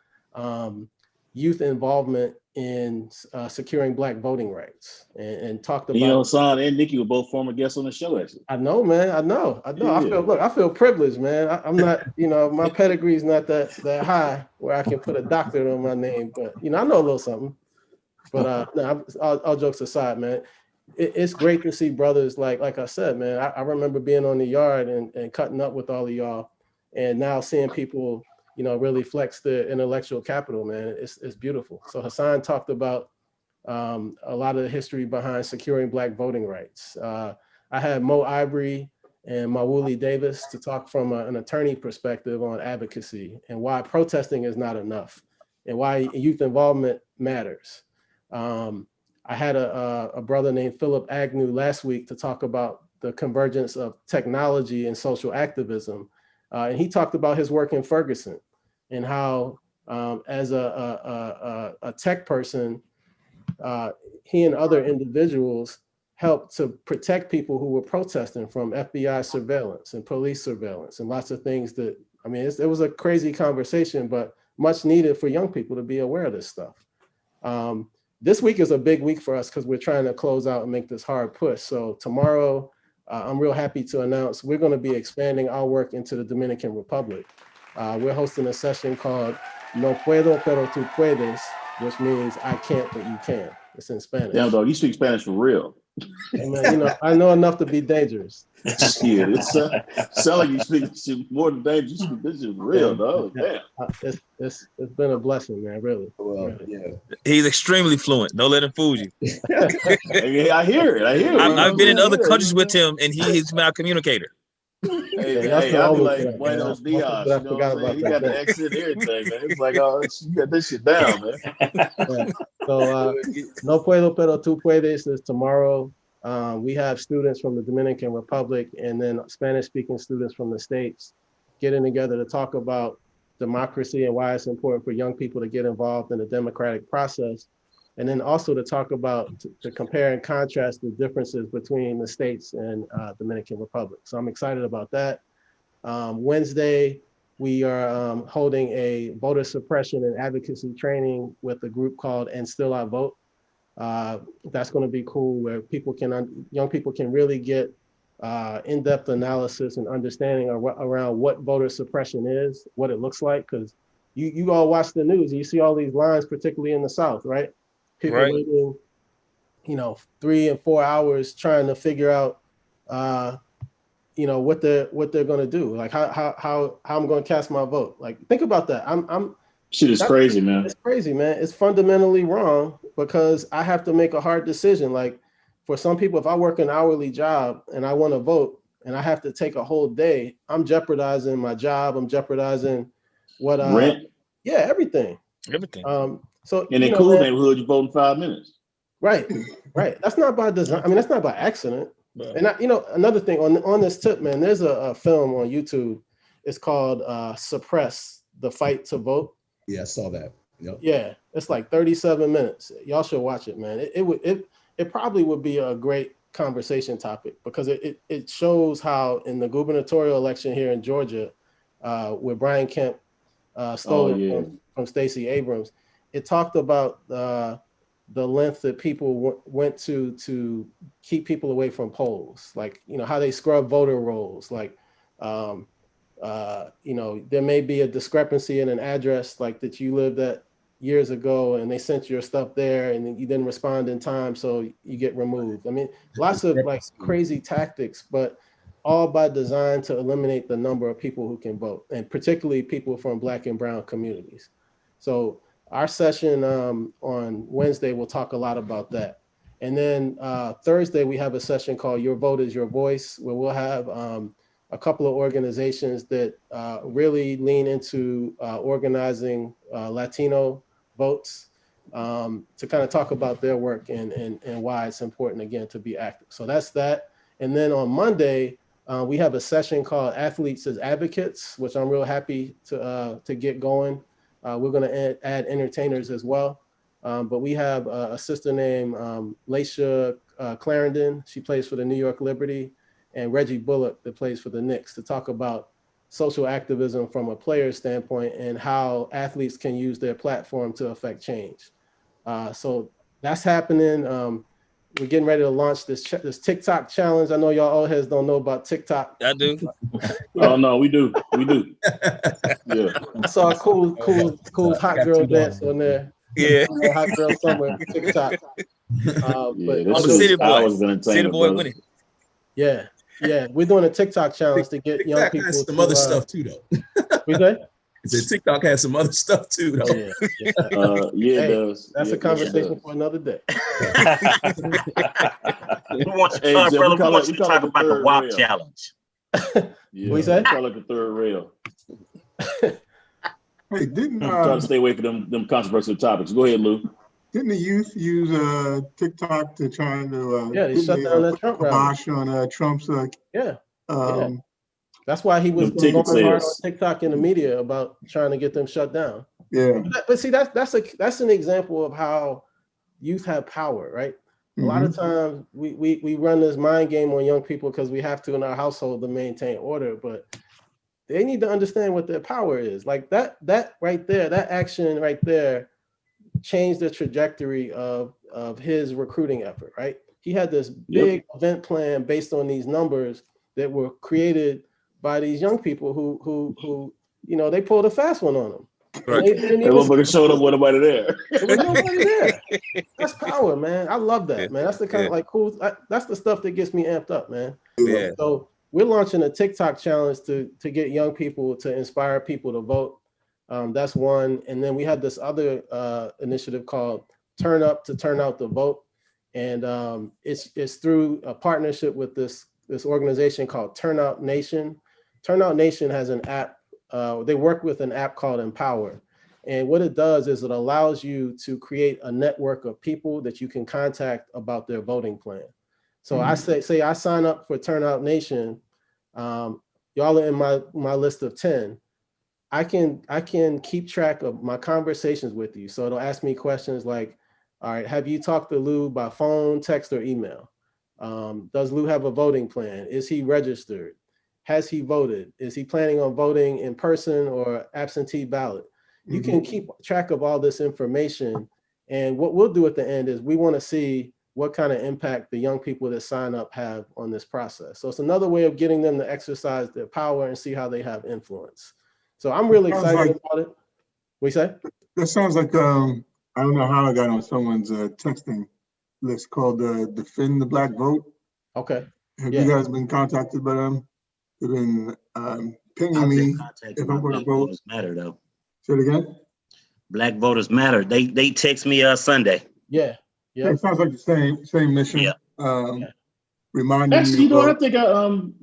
youth involvement in securing Black voting rights and talked about. You know, Hassan and Nikki were both former guests on the show, actually. I know, man. I know. Yeah. I feel privileged, man. I'm not, my pedigree is not that high where I can put a doctorate on my name, but I know a little something. But no, all jokes aside, man, it's great to see brothers like I said, man. I remember being on the yard and cutting up with all of y'all, and now seeing people, really flex their intellectual capital, man. It's beautiful. So Hassan talked about a lot of the history behind securing Black voting rights. I had Mo Ivory and Mawuli Davis to talk from an attorney perspective on advocacy and why protesting is not enough and why youth involvement matters. I had a brother named Philip Agnew last week to talk about the convergence of technology and social activism. And he talked about his work in Ferguson and how as a tech person, he and other individuals helped to protect people who were protesting from FBI surveillance and police surveillance and lots of things that, it was a crazy conversation, but much needed for young people to be aware of this stuff. This week is a big week for us because we're trying to close out and make this hard push. So tomorrow, I'm real happy to announce we're going to be expanding our work into the Dominican Republic. We're hosting a session called No Puedo, Pero Tú Puedes, which means I can't, but you can. It's in Spanish. Damn, dog, you speak Spanish for real. And man, I know enough to be dangerous. Shit, it's sound like you speak more than dangerous. You speak this is real, dog. Damn. It's been a blessing, man. Really. Well, yeah. He's extremely fluent. Don't let him fool you. I hear it. I've been in other countries with him, and he's my communicator. Hey, I'll be like Buenos Dias. You know what I'm saying? He got the accent and everything, man. It's like, oh, you got this shit down, man. Yeah. So, No Puedo, Pero Tú Puedes is tomorrow. We have students from the Dominican Republic and then Spanish-speaking students from the States getting together to talk about democracy and why it's important for young people to get involved in the democratic process. And then also to talk about, to compare and contrast the differences between the States and Dominican Republic. So I'm excited about that. Wednesday, we are holding a voter suppression and advocacy training with a group called And Still I Vote. That's going to be cool, where young people can really get in-depth analysis and understanding around what voter suppression is, what it looks like, because you all watch the news and you see all these lines, particularly in the South, right? People waiting, 3 and 4 hours trying to figure out, what they're going to do, like how I'm going to cast my vote. Like, think about that. Shit is crazy, man. It's crazy, man. It's fundamentally wrong because I have to make a hard decision. Like, for some people, if I work an hourly job and I want to vote and I have to take a whole day, I'm jeopardizing my job. I'm jeopardizing what rent. Yeah, everything. So in a cool neighborhood, you vote in 5 minutes. Right. That's not by design. That's not by accident. Right. And another thing on this tip, man, there's a film on YouTube. It's called Suppress: The Fight to Vote. Yeah, I saw that. Yep. Yeah, it's like 37 minutes. Y'all should watch it, man. It probably would be a great conversation topic because it shows how in the gubernatorial election here in Georgia, where Brian Kemp stole from Stacey Abrams, it talked about the length that people went to keep people away from polls, like how they scrub voter rolls, like there may be a discrepancy in an address like that you lived at years ago and they sent your stuff there and you didn't respond in time, so you get removed. I mean, lots of like crazy tactics, but all by design to eliminate the number of people who can vote, and particularly people from Black and brown communities. So our session on Wednesday, we'll talk a lot about that. And then Thursday, we have a session called Your Vote is Your Voice, where we'll have a couple of organizations that really lean into organizing Latino votes to kind of talk about their work and why it's important, again, to be active. So that's that. And then on Monday, we have a session called Athletes as Advocates, which I'm real happy to get going. We're going to add entertainers as well. But we have a sister named Laisha Clarendon. She plays for the New York Liberty, and Reggie Bullock that plays for the Knicks, to talk about social activism from a player standpoint and how athletes can use their platform to affect change. So that's happening. We're getting ready to launch this TikTok challenge. I know y'all old heads don't know about TikTok. I do. Oh no, we do. Yeah. I saw a cool hot girl dance on there. Yeah. Hot girl summer TikTok. Yeah, but I'm a city boy. City boy winning. Yeah, we're doing a TikTok challenge to get young TikTok people. has some other stuff too, though. We say? I said TikTok has some other stuff too, though. Yeah, it does. That's a conversation for another day. We want you to talk about the WAP challenge. Yeah, what you say? We call it the third rail. Hey, didn't Try to stay away from them controversial topics. Go ahead, Lou. Didn't the youth use TikTok to try to they shut down that Trump rally on Trump's That's why he was Them going ticket hard on sales. TikTok in the media about trying to get them shut down. Yeah. But see, that's an example of how youth have power, right? A lot of times we run this mind game on young people because we have to in our household to maintain order, but they need to understand what their power is. Like that right there, that action right there changed the trajectory of his recruiting effort, right? He had this big event plan based on these numbers that were created by these young people who they pulled a fast one on him. Right. That motherfucker showed up with nobody there. There was nobody there. That's power, man. I love that, man. That's the kind of like cool. That's the stuff that gets me amped up, man. Yeah. So we're launching a TikTok challenge to get young people, to inspire people to vote. That's one. And then we have this other initiative called Turn Up to Turn Out the Vote. And it's through a partnership with this organization called Turnout Nation. Turnout Nation has an app. They work with an app called Empower. And what it does is it allows you to create a network of people that you can contact about their voting plan. So I say I sign up for Turnout Nation. Y'all are in my list of 10. I can keep track of my conversations with you. So it'll ask me questions like, all right, have you talked to Lou by phone, text, or email? Does Lou have a voting plan? Is he registered? Has he voted? Is he planning on voting in person or absentee ballot? You can keep track of all this information. And what we'll do at the end is we want to see what kind of impact the young people that sign up have on this process. So it's another way of getting them to exercise their power and see how they have influence. So I'm really excited about it. What you say? That sounds like, I don't know how I got on someone's texting list called Defend the Black Vote. Okay. Have you guys been contacted by them? They've been pinging me if I'm going to vote. Matter though. Say it again. Black voters matter. They text me Sunday. Yeah. It sounds like the same mission. Yeah. Reminding Actually, me. I think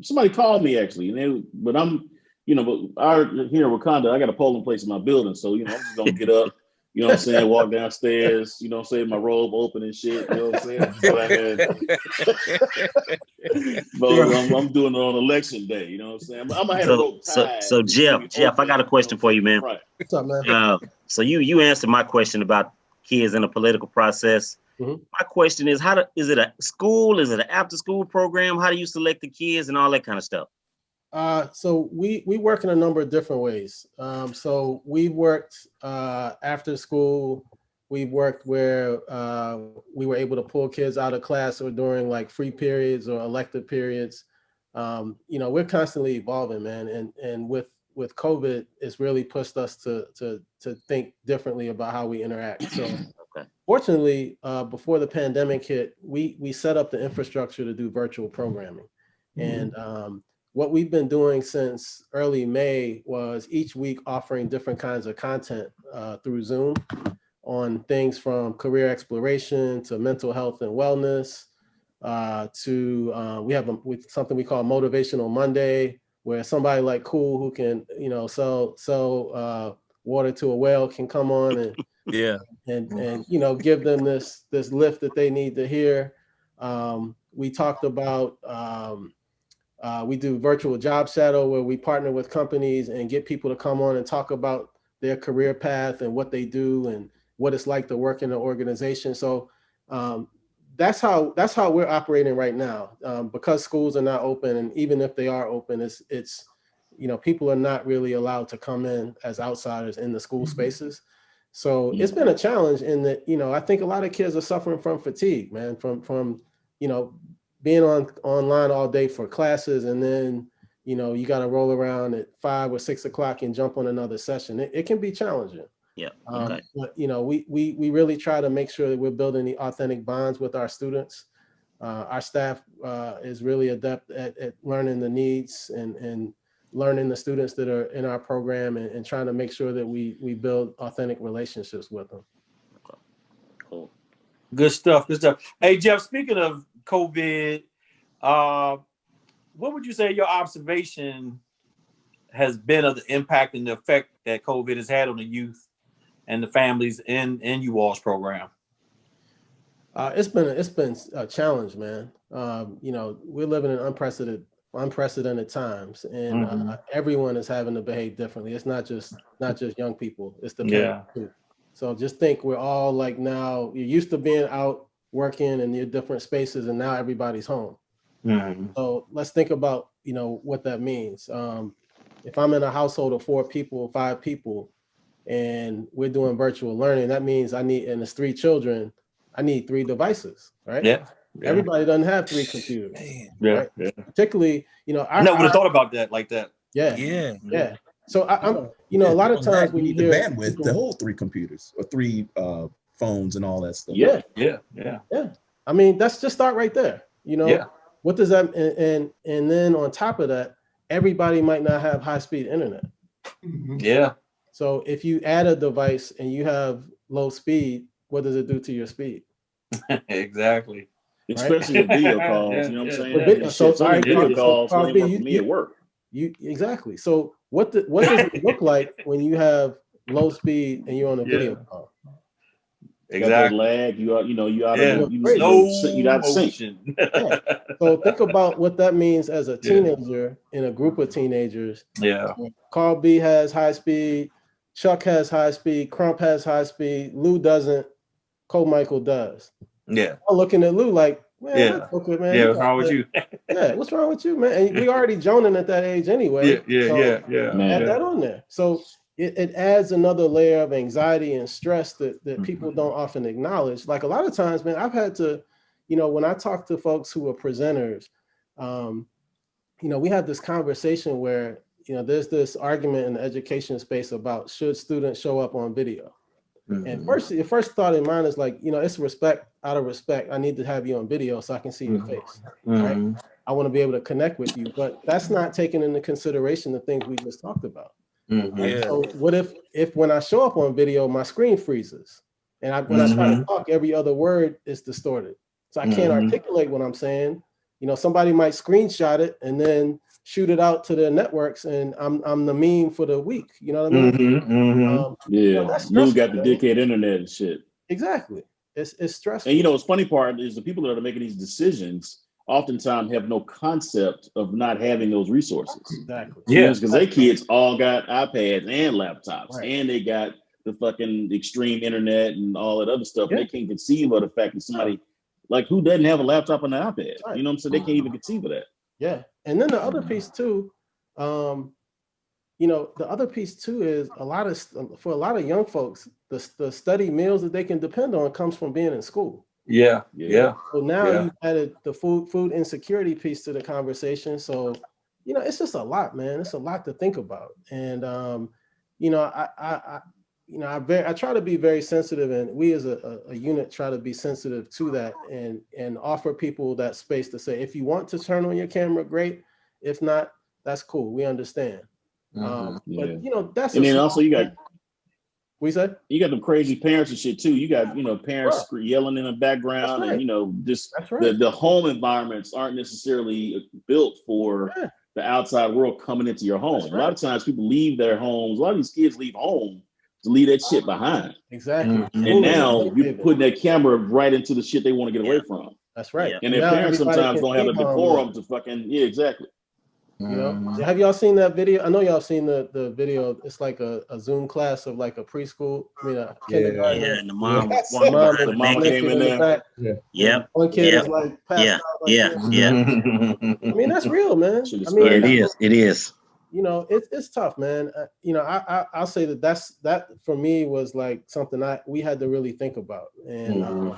somebody called me actually, but I'm, but here in Wakanda, I got a polling place in my building, so I'm just gonna get up. You know what I'm saying? Walk downstairs, my robe open and shit. You know what I'm saying? But I'm doing it on election day. You know what I'm saying? I'm gonna have a rope tied. So Geoff, I got a question for you, man. Right. What's up, man? So you answered my question about kids in a political process. My question is, is it a school? Is it an after school program? How do you select the kids and all that kind of stuff? So we work in a number of different ways. So we worked after school. We worked where we were able to pull kids out of class or during like free periods or elective periods. We're constantly evolving, man. And with with COVID, it's really pushed us to think differently about how we interact. So fortunately, before the pandemic hit, we set up the infrastructure to do virtual programming. And what we've been doing since early May was each week offering different kinds of content through Zoom on things from career exploration to mental health and wellness, to we have something we call Motivational Monday, where somebody like Cool, who can sell water to a whale, can come on and give them this lift that they need to hear. We talked about we do virtual job shadow, where we partner with companies and get people to come on and talk about their career path and what they do and what it's like to work in an organization. So that's how we're operating right now, because schools are not open, and even if they are open, it's people are not really allowed to come in as outsiders in the school spaces. So it's been a challenge in that, I think a lot of kids are suffering from fatigue, man, from being online all day for classes, and then you got to roll around at 5 or 6 o'clock and jump on another session. It can be challenging. Yeah. But we really try to make sure that we're building the authentic bonds with our students. Our staff is really adept at learning the needs and learning the students that are in our program, and trying to make sure that we build authentic relationships with them. Okay. Cool. Good stuff. Hey, Geoff, speaking of COVID, what would you say your observation has been of the impact and the effect that COVID has had on the youth and the families in you all's program? It's been a challenge, man. We're living in unprecedented times, and everyone is having to behave differently. It's not just young people, it's the parents too. So just think, we're all like, now you're used to being out working in your different spaces, and now everybody's home. So let's think about what that means. If I'm in a household of 4 people, 5 people, and we're doing virtual learning, that means and it's 3 children, I need 3 devices, right? Yeah. Everybody doesn't have 3 computers. Right? Particularly, I never would have thought about that like that. Yeah. So I'm, a lot of times when you hear the bandwidth to hold 3 computers or 3 phones and all that stuff. Yeah. I mean, that's just start right there. What does that, and then on top of that, everybody might not have high-speed internet. Yeah. So if you add a device and you have low speed, what does it do to your speed? Exactly. Especially with video calls, you know what I'm saying? Video calls, for me at work. Exactly. So what does it look like when you have low speed and you're on a video call? Exactly. Lag. You out of sync. Yeah. So think about what that means as a teenager in a group of teenagers. Yeah. Carl B has high speed, Chuck has high speed, Crump has high speed, Lou doesn't, Cole Michael does. Yeah. I'm looking at Lou like, man, okay, man. Yeah, what's wrong with you? Yeah, what's wrong with you, man? And we already joning at that age anyway. Yeah. Add that on there. So it adds another layer of anxiety and stress that people don't often acknowledge. Like a lot of times, man, I've had to, when I talk to folks who are presenters, we have this conversation where, there's this argument in the education space about should students show up on video. And the first thought in mind is like, it's respect. Out of respect, I need to have you on video so I can see your face. Right? I want to be able to connect with you, but that's not taking into consideration the things we just talked about. Right? So what if when I show up on video, my screen freezes, and when I try to talk, every other word is distorted, so I can't articulate what I'm saying. Somebody might screenshot it and then shoot it out to their networks, and I'm the meme for the week. You know what I mean? Lou got the dickhead internet and shit. Exactly. It's stressful. And the funny part is the people that are making these decisions oftentimes have no concept of not having those resources. Exactly. Yeah, because they kids all got iPads and laptops, and they got the fucking extreme internet and all that other stuff. They can't conceive of the fact that somebody like who doesn't have a laptop and an iPad. You know what I'm saying? They can't even conceive of that. Yeah, and then the other piece too, the other piece too is for a lot of young folks, the study meals that they can depend on comes from being in school. Yeah. So now you added the food insecurity piece to the conversation. So, it's just a lot, man. It's a lot to think about. And, I try to be very sensitive, and we as a unit try to be sensitive to that and offer people that space to say, if you want to turn on your camera, great. If not, that's cool. We understand. But that's and then also you got we said you got them crazy parents and shit too. You got parents yelling in the background, right. and just right. the home environments aren't necessarily built for the outside world coming into your home. A lot of times people leave their homes. A lot of these kids leave home to leave that shit behind. Exactly. And now you're putting that camera right into the shit they want to get away from. That's right. And their parents sometimes don't have the decorum to fucking exactly. Have y'all seen that video? I know y'all seen the video. It's like a Zoom class of like a preschool. Kindergarten. Yeah, and the mom came in there. One kid is like passed out. I mean, that's real, man. I mean, it is. It's tough, man. I'll say that for me was like something we had to really think about. And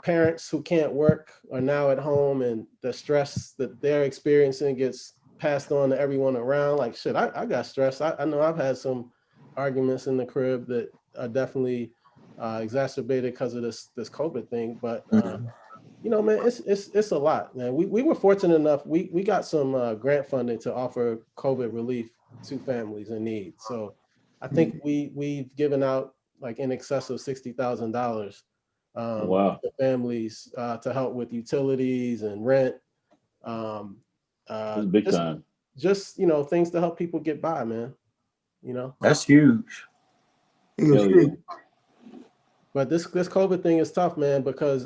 parents who can't work are now at home, and the stress that they're experiencing gets passed on to everyone around. Like, shit, I got stressed. I know I've had some arguments in the crib that are definitely exacerbated because of this COVID thing. But man, it's a lot, man. We were fortunate enough. We got some grant funding to offer COVID relief to families in need. So I think we've given out like in excess of $60,000 to families to help with utilities and rent. Big time. Just things to help people get by, man. That's huge. But this COVID thing is tough, man, because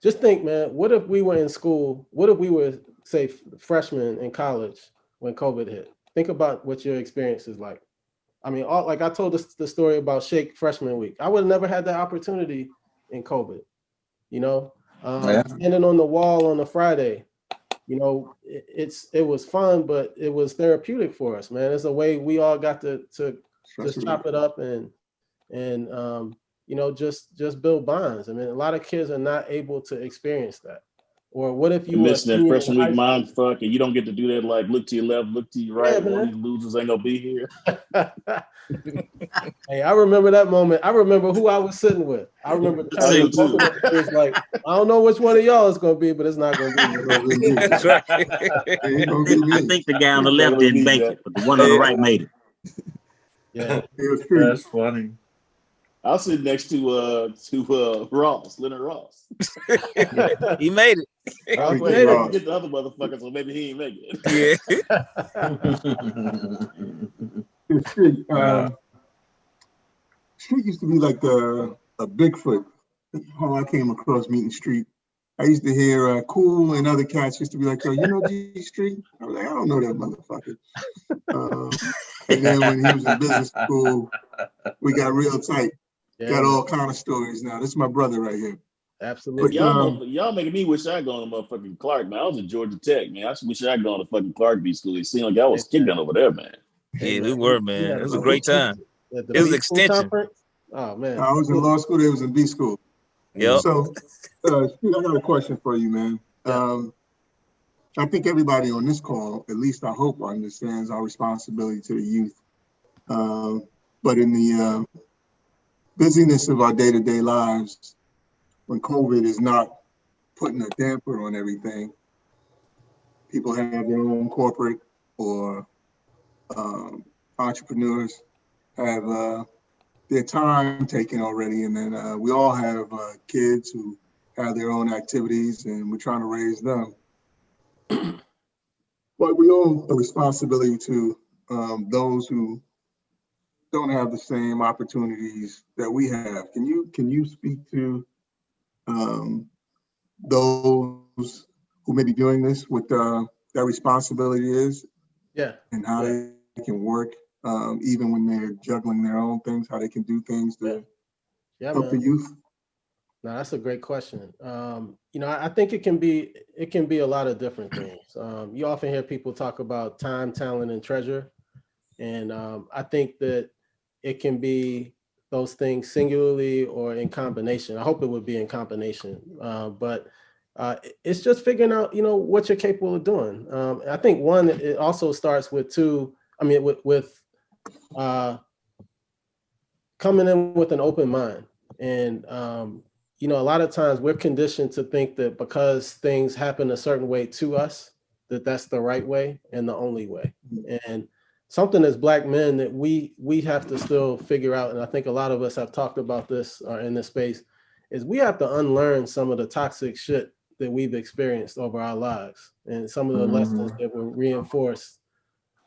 just think, man, what if we were in school? What if we were, say, freshmen in college when COVID hit? Think about what your experience is like. I mean, like I told the story about Shake freshman week. I would have never had that opportunity in COVID. Standing on the wall on a Friday, it was fun, but it was therapeutic for us, man. It's a way we all got to just chop it up and just build bonds. I mean, a lot of kids are not able to experience that. Or what if you missing that freshman week mind fuck and you don't get to do that? Like, look to your left, look to your right. One of these losers ain't gonna be here. Hey, I remember that moment. I remember who I was sitting with. I remember it's like, I don't know which one of y'all it's gonna be, but it's not gonna be me. That's right. I think the guy on the left didn't make it, but the one on the right made it. Yeah, that's funny. I'll sit next to Ross, Leonard Ross. He made it. I was get the other motherfucker, so maybe he ain't make it. Yeah. Streat used to be like a Bigfoot. How I came across meeting Streat. I used to hear Cool and other cats used to be like, "Yo, you know G Streat?" I was like, "I don't know that motherfucker." And then when he was in business school, we got real tight. Got all kind of stories now. This is my brother right here. Absolutely. But y'all making me wish I'd gone to motherfucking Clark, man. I was in Georgia Tech, man. I wish I'd gone to fucking Clark B school. It seemed like I was kicked down over there, man. Yeah, we were, man. It was a great time. It was extension. Oh man. I was in law school. They was in B school. Yep. So, Streat, I got a question for you, man. I think everybody on this call, at least I hope, understands our responsibility to the youth. But in the busyness of our day-to-day lives, when COVID is not putting a damper on everything, people have their own corporate or entrepreneurs have their time taken already. And then we all have kids who have their own activities and we're trying to raise them. But we owe a responsibility to those who don't have the same opportunities that we have. Can you speak to those who may be doing this, what that responsibility is? Yeah. And how they can work, even when they're juggling their own things, how they can do things to help the youth? No, that's a great question. I think it can be a lot of different things. You often hear people talk about time, talent, and treasure. And I think that it can be those things singularly or in combination. I hope it would be in combination. But It's just figuring out, what you're capable of doing. I think one, it also starts with coming in with an open mind. And, a lot of times we're conditioned to think that because things happen a certain way to us, that that's the right way and the only way. And something as Black men that we have to still figure out, and I think a lot of us have talked about this in this space, is we have to unlearn some of the toxic shit that we've experienced over our lives and some of the lessons that were reinforced.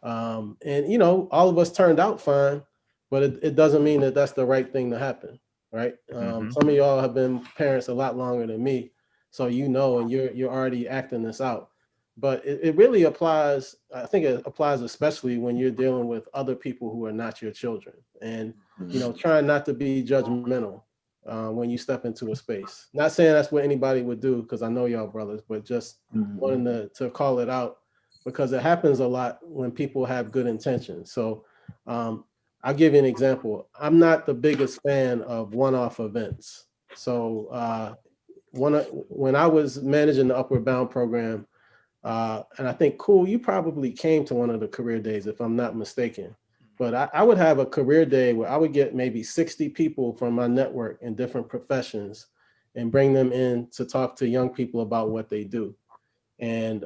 And all of us turned out fine, but it doesn't mean that that's the right thing to happen, right? Some of y'all have been parents a lot longer than me, so and you're already acting this out. But it really applies. I think it applies especially when you're dealing with other people who are not your children, and trying not to be judgmental when you step into a space. Not saying that's what anybody would do, because I know y'all brothers, but just wanting to call it out, because it happens a lot when people have good intentions. So I'll give you an example. I'm not the biggest fan of one-off events. So when I was managing the Upward Bound program, and I think, Cool, you probably came to one of the career days, if I'm not mistaken. But I would have a career day where I would get maybe 60 people from my network in different professions and bring them in to talk to young people about what they do. And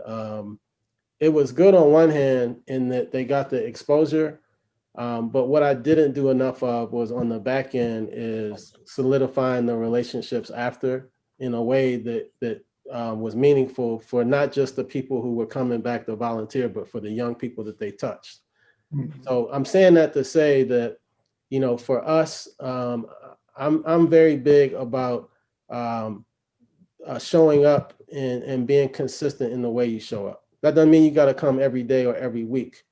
it was good on one hand in that they got the exposure. But what I didn't do enough of was on the back end is solidifying the relationships after in a way that was meaningful for not just the people who were coming back to volunteer, but for the young people that they touched. So I'm saying that to say that, for us, I'm very big about showing up and being consistent in the way you show up. That doesn't mean you got to come every day or every week,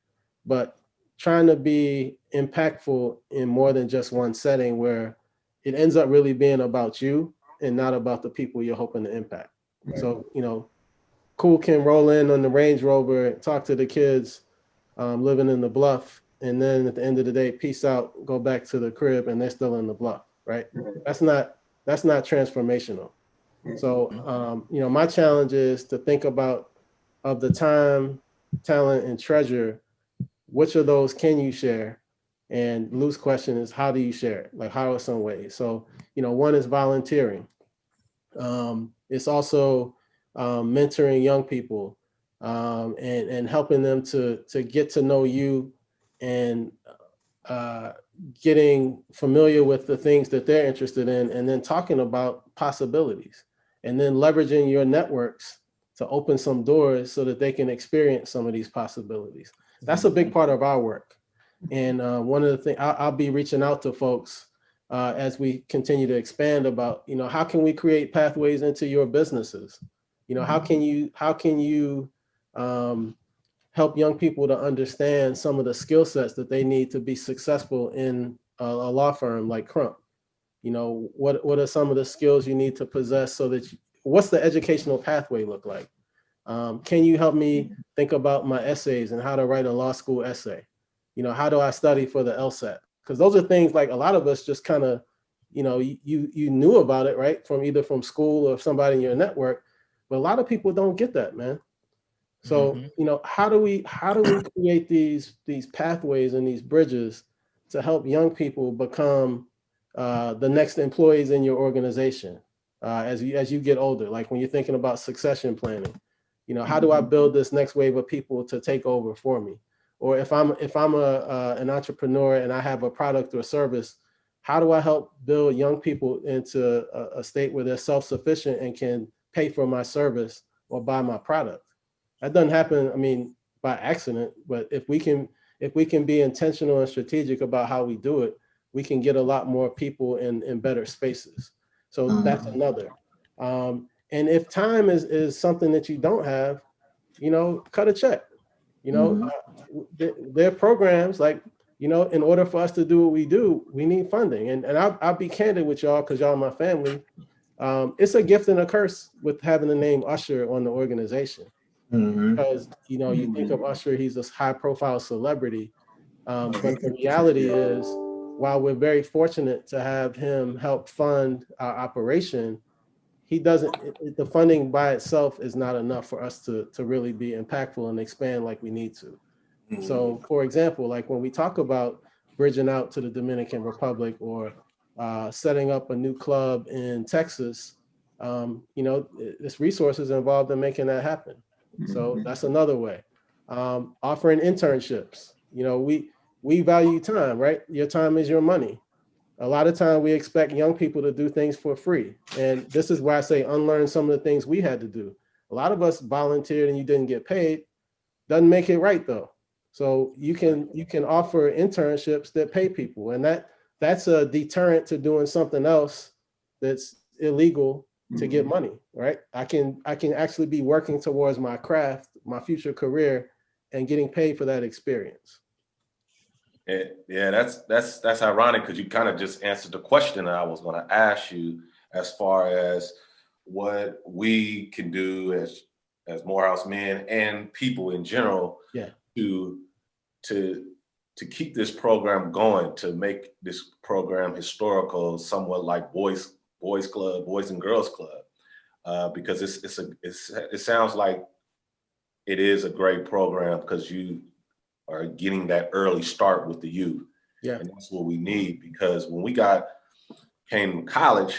but trying to be impactful in more than just one setting where it ends up really being about you and not about the people you're hoping to impact. So, Cool can roll in on the Range Rover, talk to the kids living in the Bluff, and then at the end of the day, peace out, go back to the crib, and they're still in the Bluff, right? That's not transformational. So, my challenge is to think about, of the time, talent, and treasure, which of those can you share? And Lou's question is, how do you share it? Like, how are some ways? So, one is volunteering. It's also mentoring young people and helping them to get to know you and getting familiar with the things that they're interested in, and then talking about possibilities, and then leveraging your networks to open some doors so that they can experience some of these possibilities. That's a big part of our work. And one of the things I'll be reaching out to folks as we continue to expand about, how can we create pathways into your businesses? How can you help young people to understand some of the skill sets that they need to be successful in a law firm like Crump? What are some of the skills you need to possess so that what's the educational pathway look like? Can you help me think about my essays and how to write a law school essay? How do I study for the LSAT? Because those are things like a lot of us just kind of, you knew about it, right? Either from school or somebody in your network, but a lot of people don't get that, man. So, how do we create these pathways and these bridges to help young people become the next employees in your organization as you get older? Like when you're thinking about succession planning, how do I build this next wave of people to take over for me? Or if I'm an entrepreneur and I have a product or service, how do I help build young people into a state where they're self-sufficient and can pay for my service or buy my product? That doesn't happen, by accident, but if we can be intentional and strategic about how we do it, we can get a lot more people in better spaces. So that's another. And if time is something that you don't have, cut a check. There are programs like, in order for us to do what we do, we need funding. And I'll be candid with y'all because y'all are my family. It's a gift and a curse with having the name Usher on the organization. Because, you think of Usher, he's this high profile celebrity. But the reality is, while we're very fortunate to have him help fund our operation, he doesn't, the funding by itself is not enough for us to really be impactful and expand like we need to. So for example, like when we talk about bridging out to the Dominican Republic or setting up a new club in Texas, you know, there's resources involved in making that happen. So that's another way. Offering internships, you know, we value time, right? Your time is your money. A lot of time we expect young people to do things for free. And this is why I say unlearn some of the things we had to do. A lot of us volunteered and you didn't get paid. Doesn't make it right though. So you can offer internships that pay people, and that's a deterrent to doing something else that's illegal to get money, right? I can actually be working towards my craft, my future career, and getting paid for that experience. Yeah, that's ironic because you kind of just answered the question that I was going to ask you as far as what we can do as Morehouse men and people in general, to keep this program going, to make this program historical, somewhat like Boys Club, Boys and Girls Club, because it sounds like it is a great program because you are getting that early start with the youth. Yeah. And that's what we need, because when we came to college,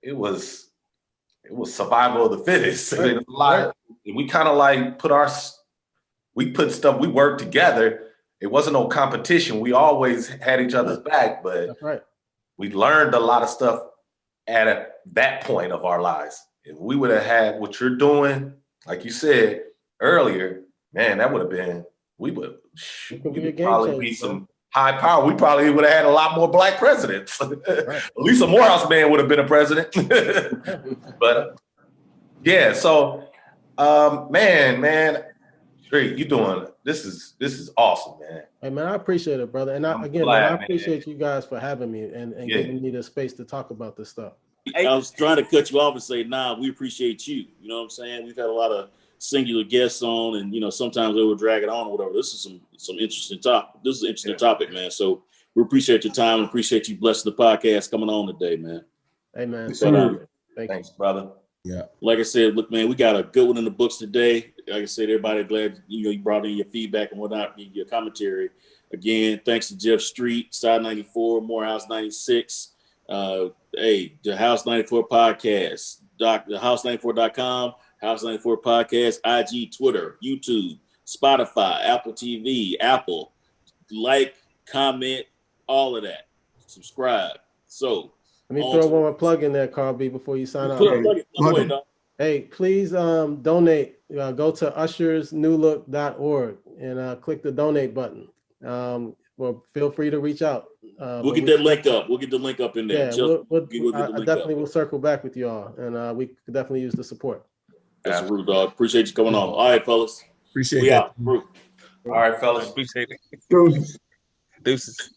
it was survival of the fittest. Right. And we kind of like put stuff, we worked together. It wasn't no competition. We always had each other's back, but we learned a lot of stuff at that point of our lives. If we would have had what you're doing, like you said earlier, man, that would have been, we would probably be some high power. We probably would have had a lot more black presidents. At least a Morehouse man would have been a president. But yeah, so man, Streat, you doing this is awesome, man. Hey man, I appreciate it, brother. And I appreciate you guys for having me and giving me the space to talk about this stuff. I was trying to cut you off and say, nah, we appreciate you. You know what I'm saying? We've had a lot of singular guests on, and you know, sometimes they will drag it on or whatever. This is some interesting topic. This is an interesting topic, man. So we appreciate your time and appreciate you blessing the podcast coming on today, man. Hey man, thanks, brother. Yeah. Like I said, look, man, we got a good one in the books today. Like I said, everybody glad you brought in your feedback and whatnot, your commentary. Again, thanks to Geoff Streat, Side 94, Morehouse 96. Hey, the House 94 podcast, thehouse94.com, House 94 podcast, IG, Twitter, YouTube, Spotify, Apple TV, Apple. Like, comment, all of that. Subscribe. So let me throw one more plug in there, Carl B, before you sign off. Hey, please donate. Go to ushersnewlook.org and click the donate button. Well, feel free to reach out. We'll get that link up. We'll get the link up in there. Yeah, I definitely will circle back with y'all, and we could definitely use the support. That's a rude, dog. Appreciate you coming on. All right, fellas. Appreciate it. All right, fellas. Appreciate it. Deuces. Deuces.